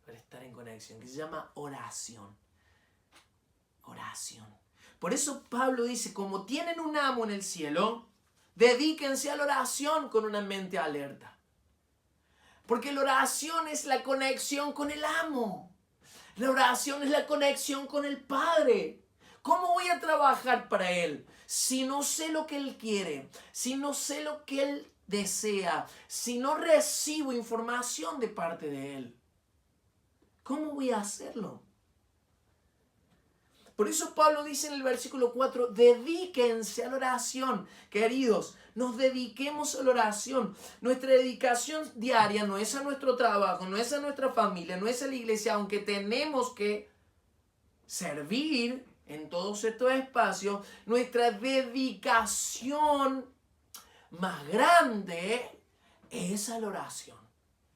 para estar en conexión, que se llama oración. Oración. Por eso Pablo dice, como tienen un amo en el cielo, dedíquense a la oración con una mente alerta. Porque la oración es la conexión con el amo. La oración es la conexión con el Padre. ¿Cómo voy a trabajar para Él si no sé lo que Él quiere? Si no sé lo que Él desea. Si no recibo información de parte de Él. ¿Cómo voy a hacerlo? Por eso Pablo dice en el versículo 4, dedíquense a la oración. Queridos, nos dediquemos a la oración. Nuestra dedicación diaria no es a nuestro trabajo, no es a nuestra familia, no es a la iglesia, aunque tenemos que servir en todos estos espacios. Nuestra dedicación más grande es a la oración.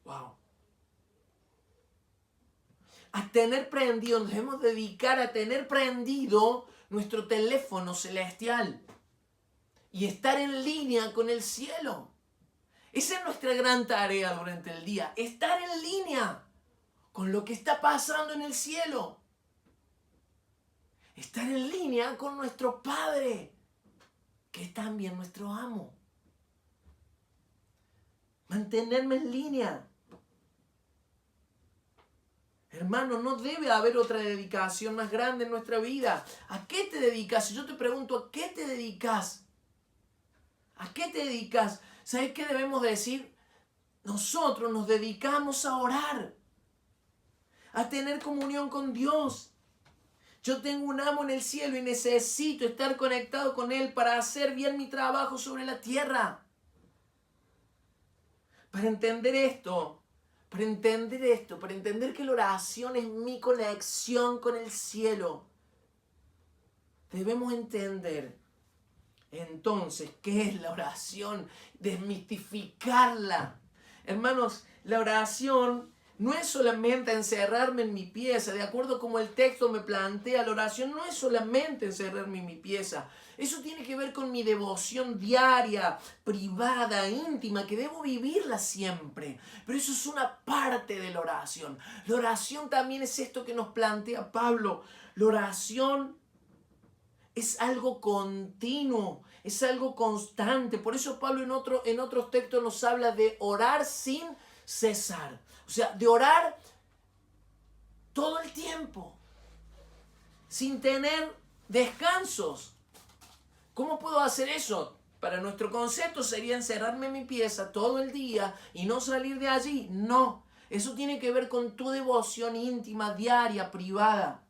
Wow. A tener prendido, nos debemos dedicar a tener prendido nuestro teléfono celestial y estar en línea con el cielo. Esa es nuestra gran tarea durante el día, estar en línea con lo que está pasando en el cielo. Estar en línea con nuestro Padre, que es también nuestro amo. Mantenerme en línea. Hermano, no debe haber otra dedicación más grande en nuestra vida. ¿A qué te dedicas? Si yo te pregunto, ¿a qué te dedicas? ¿A qué te dedicas? ¿Sabes qué debemos decir? Nosotros nos dedicamos a orar, a tener comunión con Dios. Yo tengo un amo en el cielo y necesito estar conectado con Él para hacer bien mi trabajo sobre la tierra. Para entender esto, para entender que la oración es mi conexión con el cielo, debemos entender entonces qué es la oración, desmistificarla. Hermanos, la oración no es solamente encerrarme en mi pieza, de acuerdo como el texto me plantea, la oración no es solamente encerrarme en mi pieza. Eso tiene que ver con mi devoción diaria, privada, íntima, que debo vivirla siempre. Pero eso es una parte de la oración. La oración también es esto que nos plantea Pablo. La oración es algo continuo, es algo constante. Por eso Pablo en otros textos nos habla de orar sin cesar. O sea, de orar todo el tiempo, sin tener descansos. ¿Cómo puedo hacer eso? Para nuestro concepto sería encerrarme en mi pieza todo el día y no salir de allí. No, eso tiene que ver con tu devoción íntima, diaria, privada.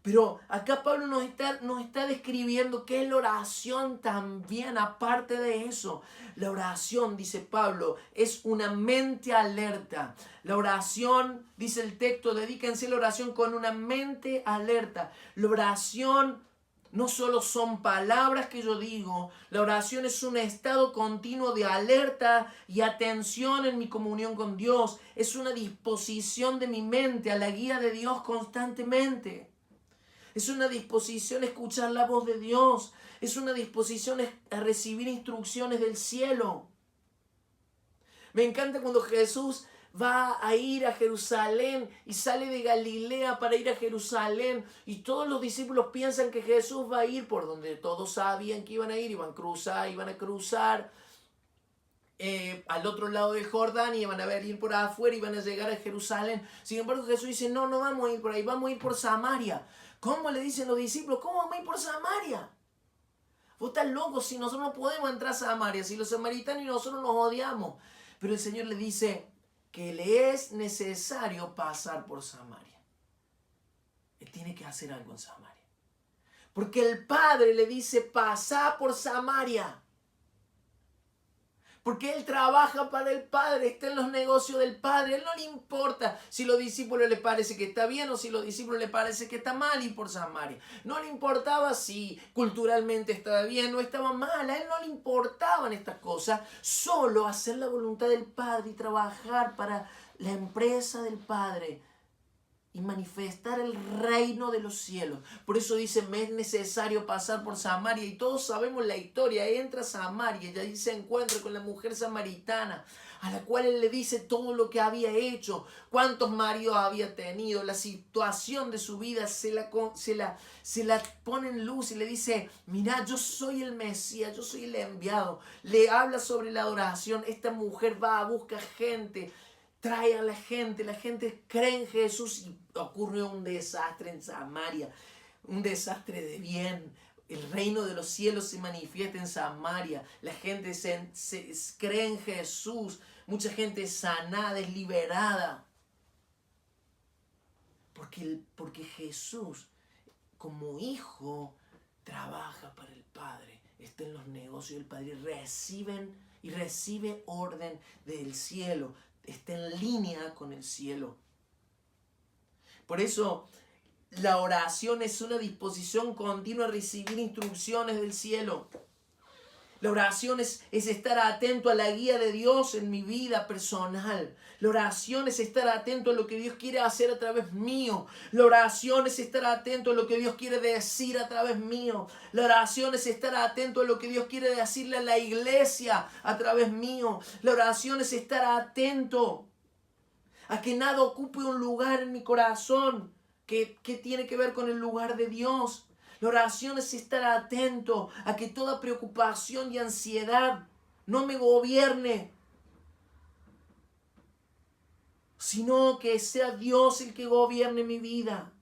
Pero acá Pablo nos está describiendo qué es la oración también, aparte de eso. La oración, dice Pablo, es una mente alerta. La oración, dice el texto, dedíquense a la oración con una mente alerta. La oración no solo son palabras que yo digo, la oración es un estado continuo de alerta y atención en mi comunión con Dios. Es una disposición de mi mente a la guía de Dios constantemente. Es una disposición a escuchar la voz de Dios. Es una disposición a recibir instrucciones del cielo. Me encanta cuando Jesús va a ir a Jerusalén y sale de Galilea para ir a Jerusalén y todos los discípulos piensan que Jesús va a ir por donde todos sabían que iban a ir, iban a cruzar al otro lado del Jordán y iban a ir por afuera y iban a llegar a Jerusalén. Sin embargo, Jesús dice, no vamos a ir por ahí, vamos a ir por Samaria. ¿Cómo le dicen los discípulos? ¿Cómo vamos a ir por Samaria? Vos estás loco, si nosotros no podemos entrar a Samaria, si los samaritanos y nosotros nos odiamos. Pero el Señor le dice que le es necesario pasar por Samaria. Él tiene que hacer algo en Samaria. Porque el Padre le dice, pasá por Samaria. Porque Él trabaja para el Padre, está en los negocios del Padre. A Él no le importa si a los discípulos le parece que está bien o si a los discípulos le parece que está mal ir por Samaria. No le importaba si culturalmente estaba bien o estaba mal. A Él no le importaban estas cosas. Solo hacer la voluntad del Padre y trabajar para la empresa del Padre. y manifestar el reino de los cielos. Por eso dice, me es necesario pasar por Samaria. Y todos sabemos la historia. Entra a Samaria y allí se encuentra con la mujer samaritana, a la cual él le dice todo lo que había hecho, cuántos maridos había tenido, la situación de su vida, se la pone en luz y le dice, mira, yo soy el Mesías, yo soy el enviado. Le habla sobre la adoración. Esta mujer va a buscar gente, trae a la gente cree en Jesús y ocurre un desastre en Samaria, un desastre de bien. El reino de los cielos se manifiesta en Samaria, la gente se cree en Jesús, mucha gente es sanada, es liberada. Porque Jesús, como hijo, trabaja para el Padre, está en los negocios del Padre y recibe orden del cielo. Está en línea con el cielo. Por eso la oración es una disposición continua a recibir instrucciones del cielo. La oración es estar atento a la guía de Dios en mi vida personal. La oración es estar atento a lo que Dios quiere hacer a través mío. La oración es estar atento a lo que Dios quiere decir a través mío. La oración es estar atento a lo que Dios quiere decirle a la iglesia a través mío. La oración es estar atento a que nada ocupe un lugar en mi corazón que tiene que ver con el lugar de Dios. La oración es estar atento a que toda preocupación y ansiedad no me gobierne, sino que sea Dios el que gobierne mi vida.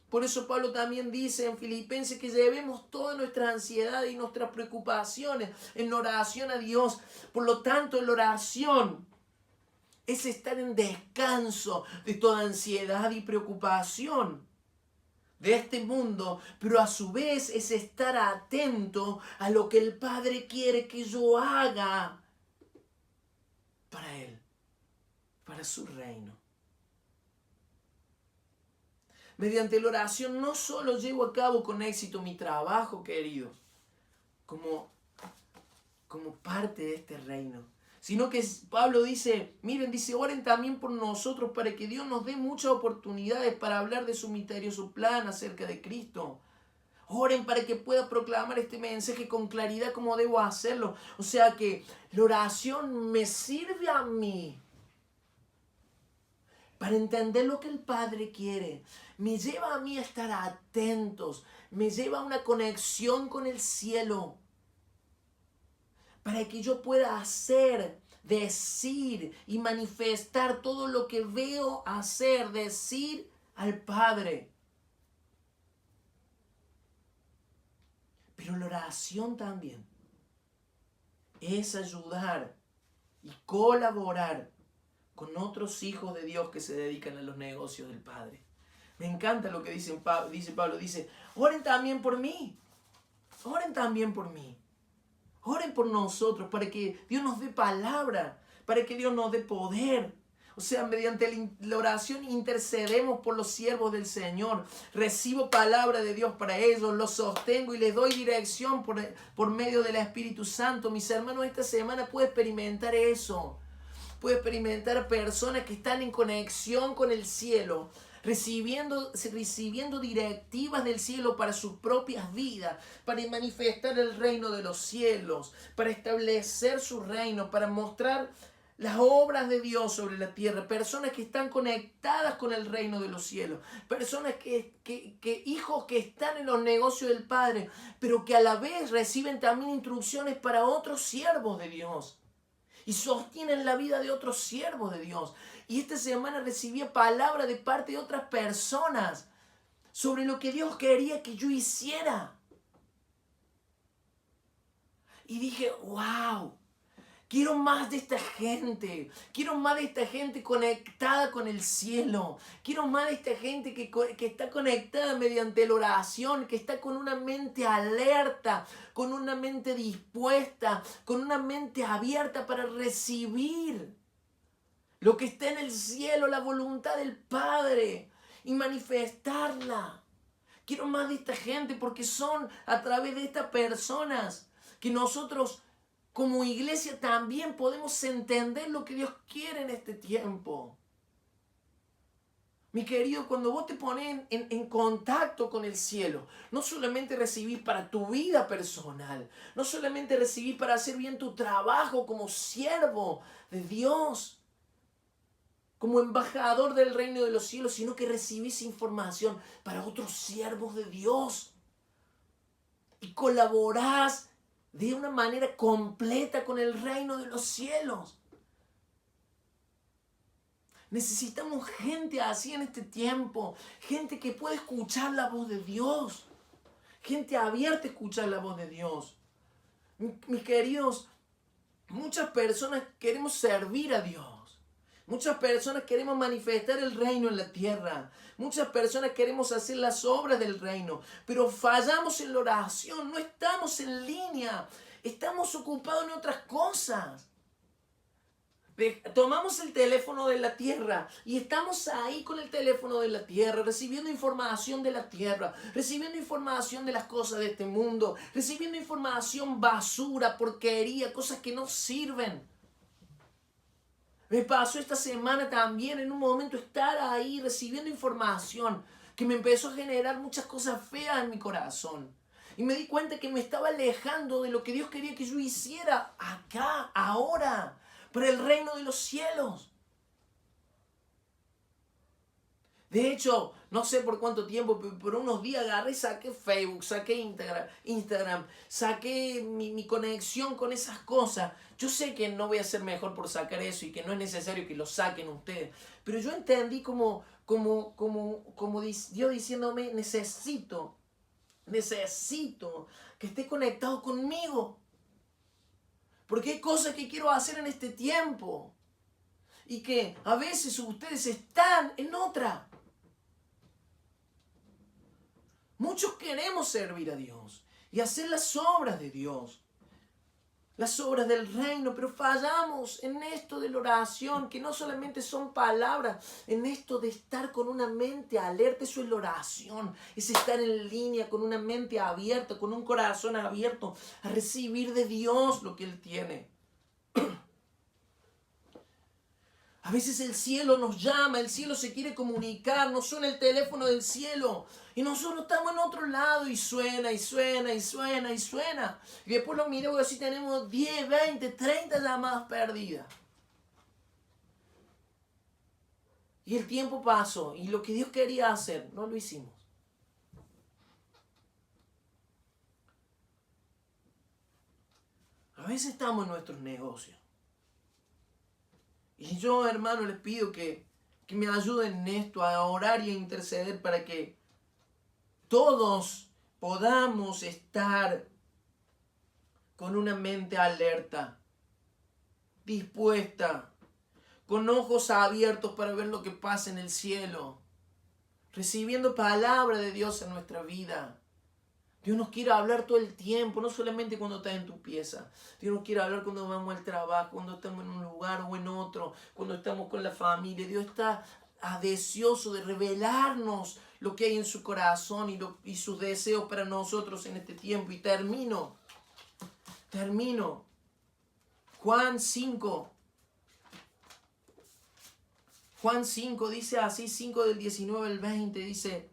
Por eso Pablo también dice en Filipenses que llevemos toda nuestra ansiedad y nuestras preocupaciones en oración a Dios. Por lo tanto, la oración es estar en descanso de toda ansiedad y preocupación de este mundo, pero a su vez es estar atento a lo que el Padre quiere que yo haga para Él, para su reino. Mediante la oración no solo llevo a cabo con éxito mi trabajo, queridos, como parte de este reino, sino que Pablo dice, oren también por nosotros para que Dios nos dé muchas oportunidades para hablar de su misterioso plan acerca de Cristo. Oren para que pueda proclamar este mensaje con claridad como debo hacerlo. O sea que la oración me sirve a mí para entender lo que el Padre quiere. Me lleva a mí a estar atentos. Me lleva a una conexión con el cielo. Para que yo pueda hacer, decir y manifestar todo lo que veo hacer, decir al Padre. Pero la oración también es ayudar y colaborar con otros hijos de Dios que se dedican a los negocios del Padre. Me encanta lo que dice Pablo. Dice, oren también por mí. Oren también por mí. Oren por nosotros para que Dios nos dé palabra, para que Dios nos dé poder. O sea, mediante la oración intercedemos por los siervos del Señor. Recibo palabra de Dios para ellos, los sostengo y les doy dirección por medio del Espíritu Santo. Mis hermanos, esta semana puede experimentar eso. Puede experimentar personas que están en conexión con el cielo, recibiendo directivas del cielo para sus propias vidas, para manifestar el reino de los cielos, para establecer su reino, para mostrar las obras de Dios sobre la tierra. Personas que están conectadas con el reino de los cielos, personas hijos que están en los negocios del Padre, pero que a la vez reciben también instrucciones para otros siervos de Dios y sostienen la vida de otros siervos de Dios. Y esta semana recibí palabra de parte de otras personas sobre lo que Dios quería que yo hiciera. Y dije, wow, quiero más de esta gente. Quiero más de esta gente conectada con el cielo. Quiero más de esta gente que está conectada mediante la oración, que está con una mente alerta, con una mente dispuesta, con una mente abierta para recibir lo que está en el cielo, la voluntad del Padre, y manifestarla. Quiero más de esta gente porque son a través de estas personas que nosotros como iglesia también podemos entender lo que Dios quiere en este tiempo. Mi querido, cuando vos te pones en contacto con el cielo, no solamente recibís para tu vida personal, no solamente recibís para hacer bien tu trabajo como siervo de Dios, como embajador del reino de los cielos, sino que recibís información para otros siervos de Dios. Y colaborás de una manera completa con el reino de los cielos. Necesitamos gente así en este tiempo, gente que pueda escuchar la voz de Dios, gente abierta a escuchar la voz de Dios. Mis queridos, muchas personas queremos servir a Dios. Muchas personas queremos manifestar el reino en la tierra. Muchas personas queremos hacer las obras del reino, pero fallamos en la oración, no estamos en línea, estamos ocupados en otras cosas. Tomamos el teléfono de la tierra y estamos ahí con el teléfono de la tierra, recibiendo información de la tierra, recibiendo información de las cosas de este mundo, recibiendo información basura, porquería, cosas que no sirven. Me pasó esta semana también en un momento estar ahí recibiendo información que me empezó a generar muchas cosas feas en mi corazón. Y me di cuenta que me estaba alejando de lo que Dios quería que yo hiciera acá, ahora, para el reino de los cielos. De hecho, no sé por cuánto tiempo, pero por unos días agarré, saqué Facebook, saqué Instagram, saqué mi conexión con esas cosas. Yo sé que no voy a ser mejor por sacar eso y que no es necesario que lo saquen ustedes. Pero yo entendí como Dios diciéndome, necesito que esté conectado conmigo. Porque hay cosas que quiero hacer en este tiempo. Y que a veces ustedes están en otra. Muchos queremos servir a Dios y hacer las obras de Dios, las obras del reino, pero fallamos en esto de la oración, que no solamente son palabras, en esto de estar con una mente alerta. Eso es la oración, es estar en línea con una mente abierta, con un corazón abierto a recibir de Dios lo que Él tiene. A veces el cielo nos llama, el cielo se quiere comunicar, nos suena el teléfono del cielo y nosotros estamos en otro lado y suena y suena y suena y suena. Y después lo miramos y así tenemos 10, 20, 30 llamadas perdidas. Y el tiempo pasó y lo que Dios quería hacer, no lo hicimos. A veces estamos en nuestros negocios. Y yo, hermano, les pido que me ayuden en esto, a orar y a interceder para que todos podamos estar con una mente alerta, dispuesta, con ojos abiertos para ver lo que pasa en el cielo, recibiendo palabra de Dios en nuestra vida. Dios nos quiere hablar todo el tiempo, no solamente cuando estás en tu pieza. Dios nos quiere hablar cuando vamos al trabajo, cuando estamos en un lugar o en otro, cuando estamos con la familia. Dios está deseoso de revelarnos lo que hay en su corazón y sus deseos para nosotros en este tiempo. Y termino. Juan 5 dice así, 5 del 19 al 20, dice: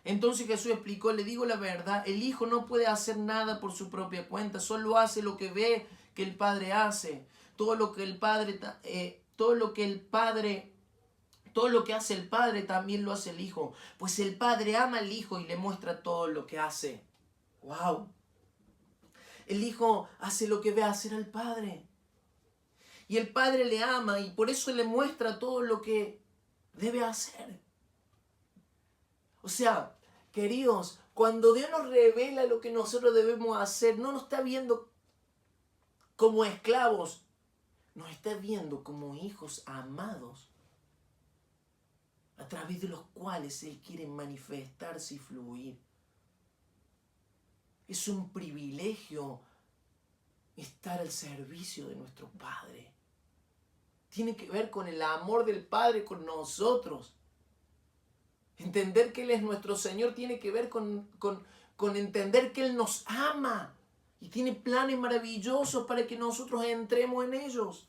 entonces Jesús explicó, le digo la verdad, el Hijo no puede hacer nada por su propia cuenta, solo hace lo que ve que el Padre hace. Todo lo que hace el Padre también lo hace el Hijo, pues el Padre ama al Hijo y le muestra todo lo que hace. ¡Wow! El Hijo hace lo que ve hacer al Padre. Y el Padre le ama y por eso le muestra todo lo que debe hacer. O sea, queridos, cuando Dios nos revela lo que nosotros debemos hacer, no nos está viendo como esclavos, nos está viendo como hijos amados, a través de los cuales Él quiere manifestarse y fluir. Es un privilegio estar al servicio de nuestro Padre. Tiene que ver con el amor del Padre con nosotros. Entender que Él es nuestro Señor tiene que ver con entender que Él nos ama y tiene planes maravillosos para que nosotros entremos en ellos.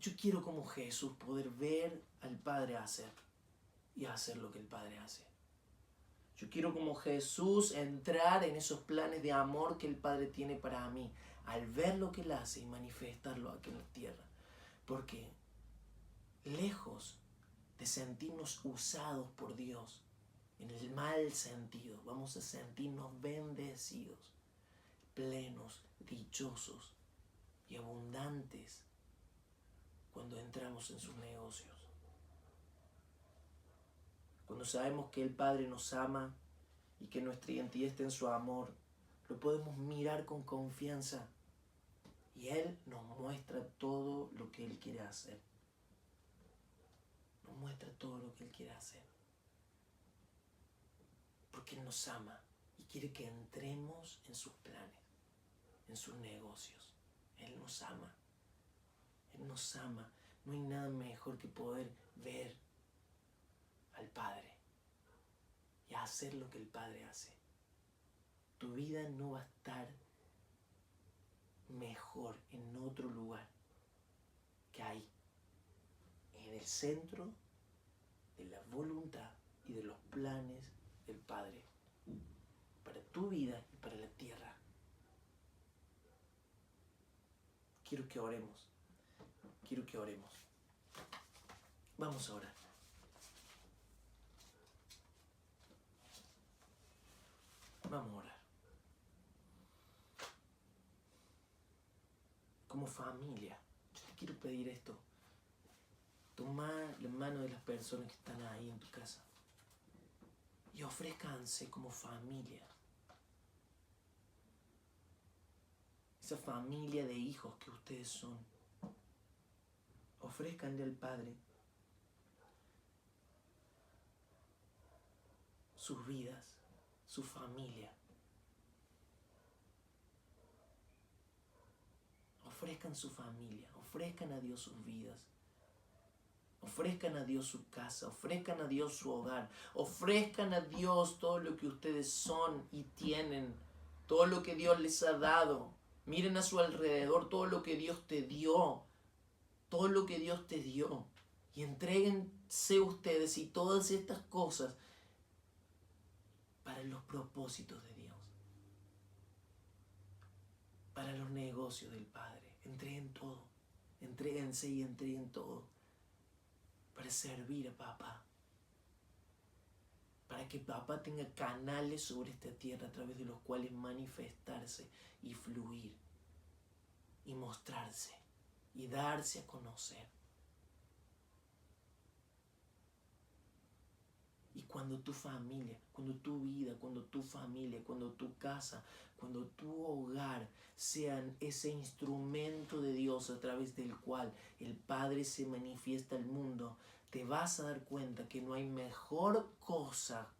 Yo quiero como Jesús poder ver al Padre hacer y hacer lo que el Padre hace. Yo quiero como Jesús entrar en esos planes de amor que el Padre tiene para mí, al ver lo que Él hace y manifestarlo aquí en la tierra. Porque lejos de sentirnos usados por Dios en el mal sentido, vamos a sentirnos bendecidos, plenos, dichosos y abundantes cuando entramos en sus negocios. Cuando sabemos que el Padre nos ama y que nuestra identidad está en su amor, lo podemos mirar con confianza y Él nos muestra todo lo que Él quiere hacer. Nos muestra todo lo que Él quiere hacer. Porque Él nos ama y quiere que entremos en sus planes, en sus negocios. Él nos ama. Él nos ama. No hay nada mejor que poder ver al Padre y hacer lo que el Padre hace. Tu vida no va a estar mejor en otro lugar que ahí, en el centro de la voluntad y de los planes del Padre para tu vida y para la tierra. Quiero que oremos. Quiero que oremos. Vamos a orar. Vamos a orar. Como familia, yo te quiero pedir esto. Toma la mano de las personas que están ahí en tu casa y ofrézcanse como familia. Esa familia de hijos que ustedes son. Ofrézcanle al Padre sus vidas, su familia. Ofrezcan su familia, ofrezcan a Dios sus vidas. Ofrezcan a Dios su casa, ofrezcan a Dios su hogar, ofrezcan a Dios todo lo que ustedes son y tienen, todo lo que Dios les ha dado. Miren a su alrededor todo lo que Dios te dio, todo lo que Dios te dio. Y entréguense ustedes y todas estas cosas para los propósitos de Dios, para los negocios del Padre. Entreguen todo, entréguense y entreguen todo para servir a papá, para que papá tenga canales sobre esta tierra a través de los cuales manifestarse y fluir y mostrarse y darse a conocer. Y cuando tu familia, cuando tu vida, cuando tu familia, cuando tu casa, cuando tu hogar sean ese instrumento de Dios a través del cual el Padre se manifiesta al mundo, te vas a dar cuenta que no hay mejor cosa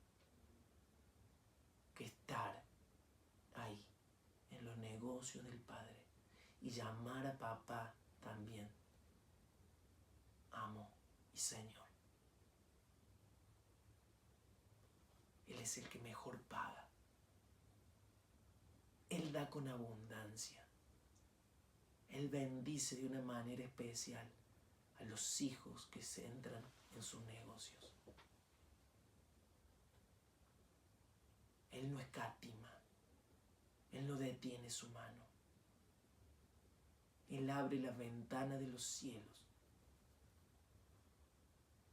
que estar ahí, en los negocios del Padre, y llamar a papá también amo y Señor. Él es el que mejor paga. Él da con abundancia. Él bendice de una manera especial a los hijos que se entran en sus negocios. Él no escatima. Él no detiene su mano. Él abre la ventana de los cielos.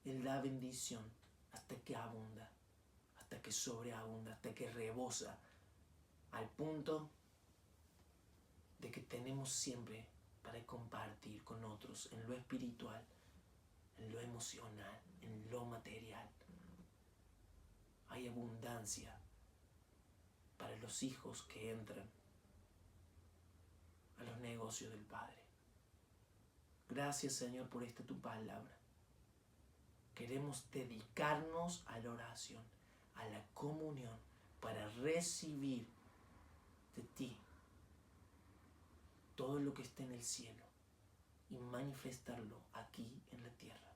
Él da bendición hasta que abunda, hasta que sobreabunda, hasta que rebosa, al punto de que tenemos siempre para compartir con otros en lo espiritual, en lo emocional, en lo material. Hay abundancia para los hijos que entran a los negocios del Padre. Gracias, Señor, por esta tu palabra. Queremos dedicarnos a la oración, a la comunión, para recibir de ti todo lo que está en el cielo y manifestarlo aquí en la tierra.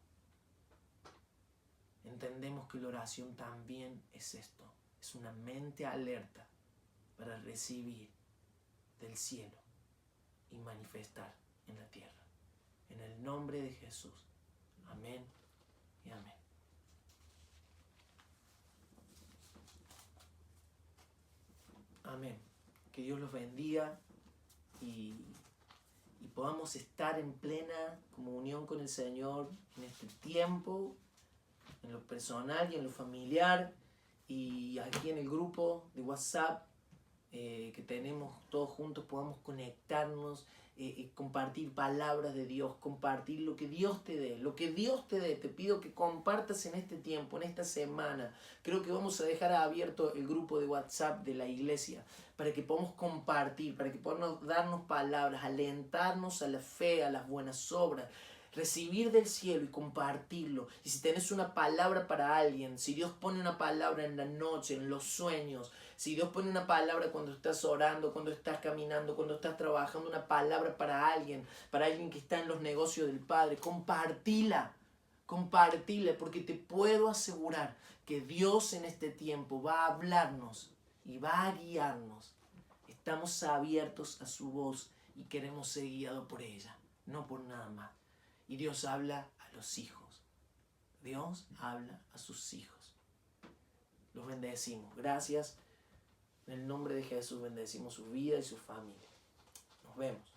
Entendemos que la oración también es esto, es una mente alerta para recibir del cielo y manifestar en la tierra. En el nombre de Jesús. Amén y amén. Amén. Que Dios los bendiga y podamos estar en plena comunión con el Señor en este tiempo, en lo personal y en lo familiar, y aquí en el grupo de WhatsApp que tenemos todos juntos podamos conectarnos, compartir palabras de Dios, compartir lo que Dios te dé, lo que Dios te dé. Te pido que compartas en este tiempo, en esta semana. Creo que vamos a dejar abierto el grupo de WhatsApp de la iglesia para que podamos compartir, para que podamos darnos palabras, alentarnos a la fe, a las buenas obras, recibir del cielo y compartirlo. Y si tenés una palabra para alguien, si Dios pone una palabra en la noche, en los sueños, si Dios pone una palabra cuando estás orando, cuando estás caminando, cuando estás trabajando, una palabra para alguien que está en los negocios del Padre, compartila, porque te puedo asegurar que Dios en este tiempo va a hablarnos y va a guiarnos. Estamos abiertos a su voz y queremos ser guiados por ella, no por nada más. Y Dios habla a los hijos. Dios habla a sus hijos. Los bendecimos. Gracias. En el nombre de Jesús bendecimos su vida y su familia. Nos vemos.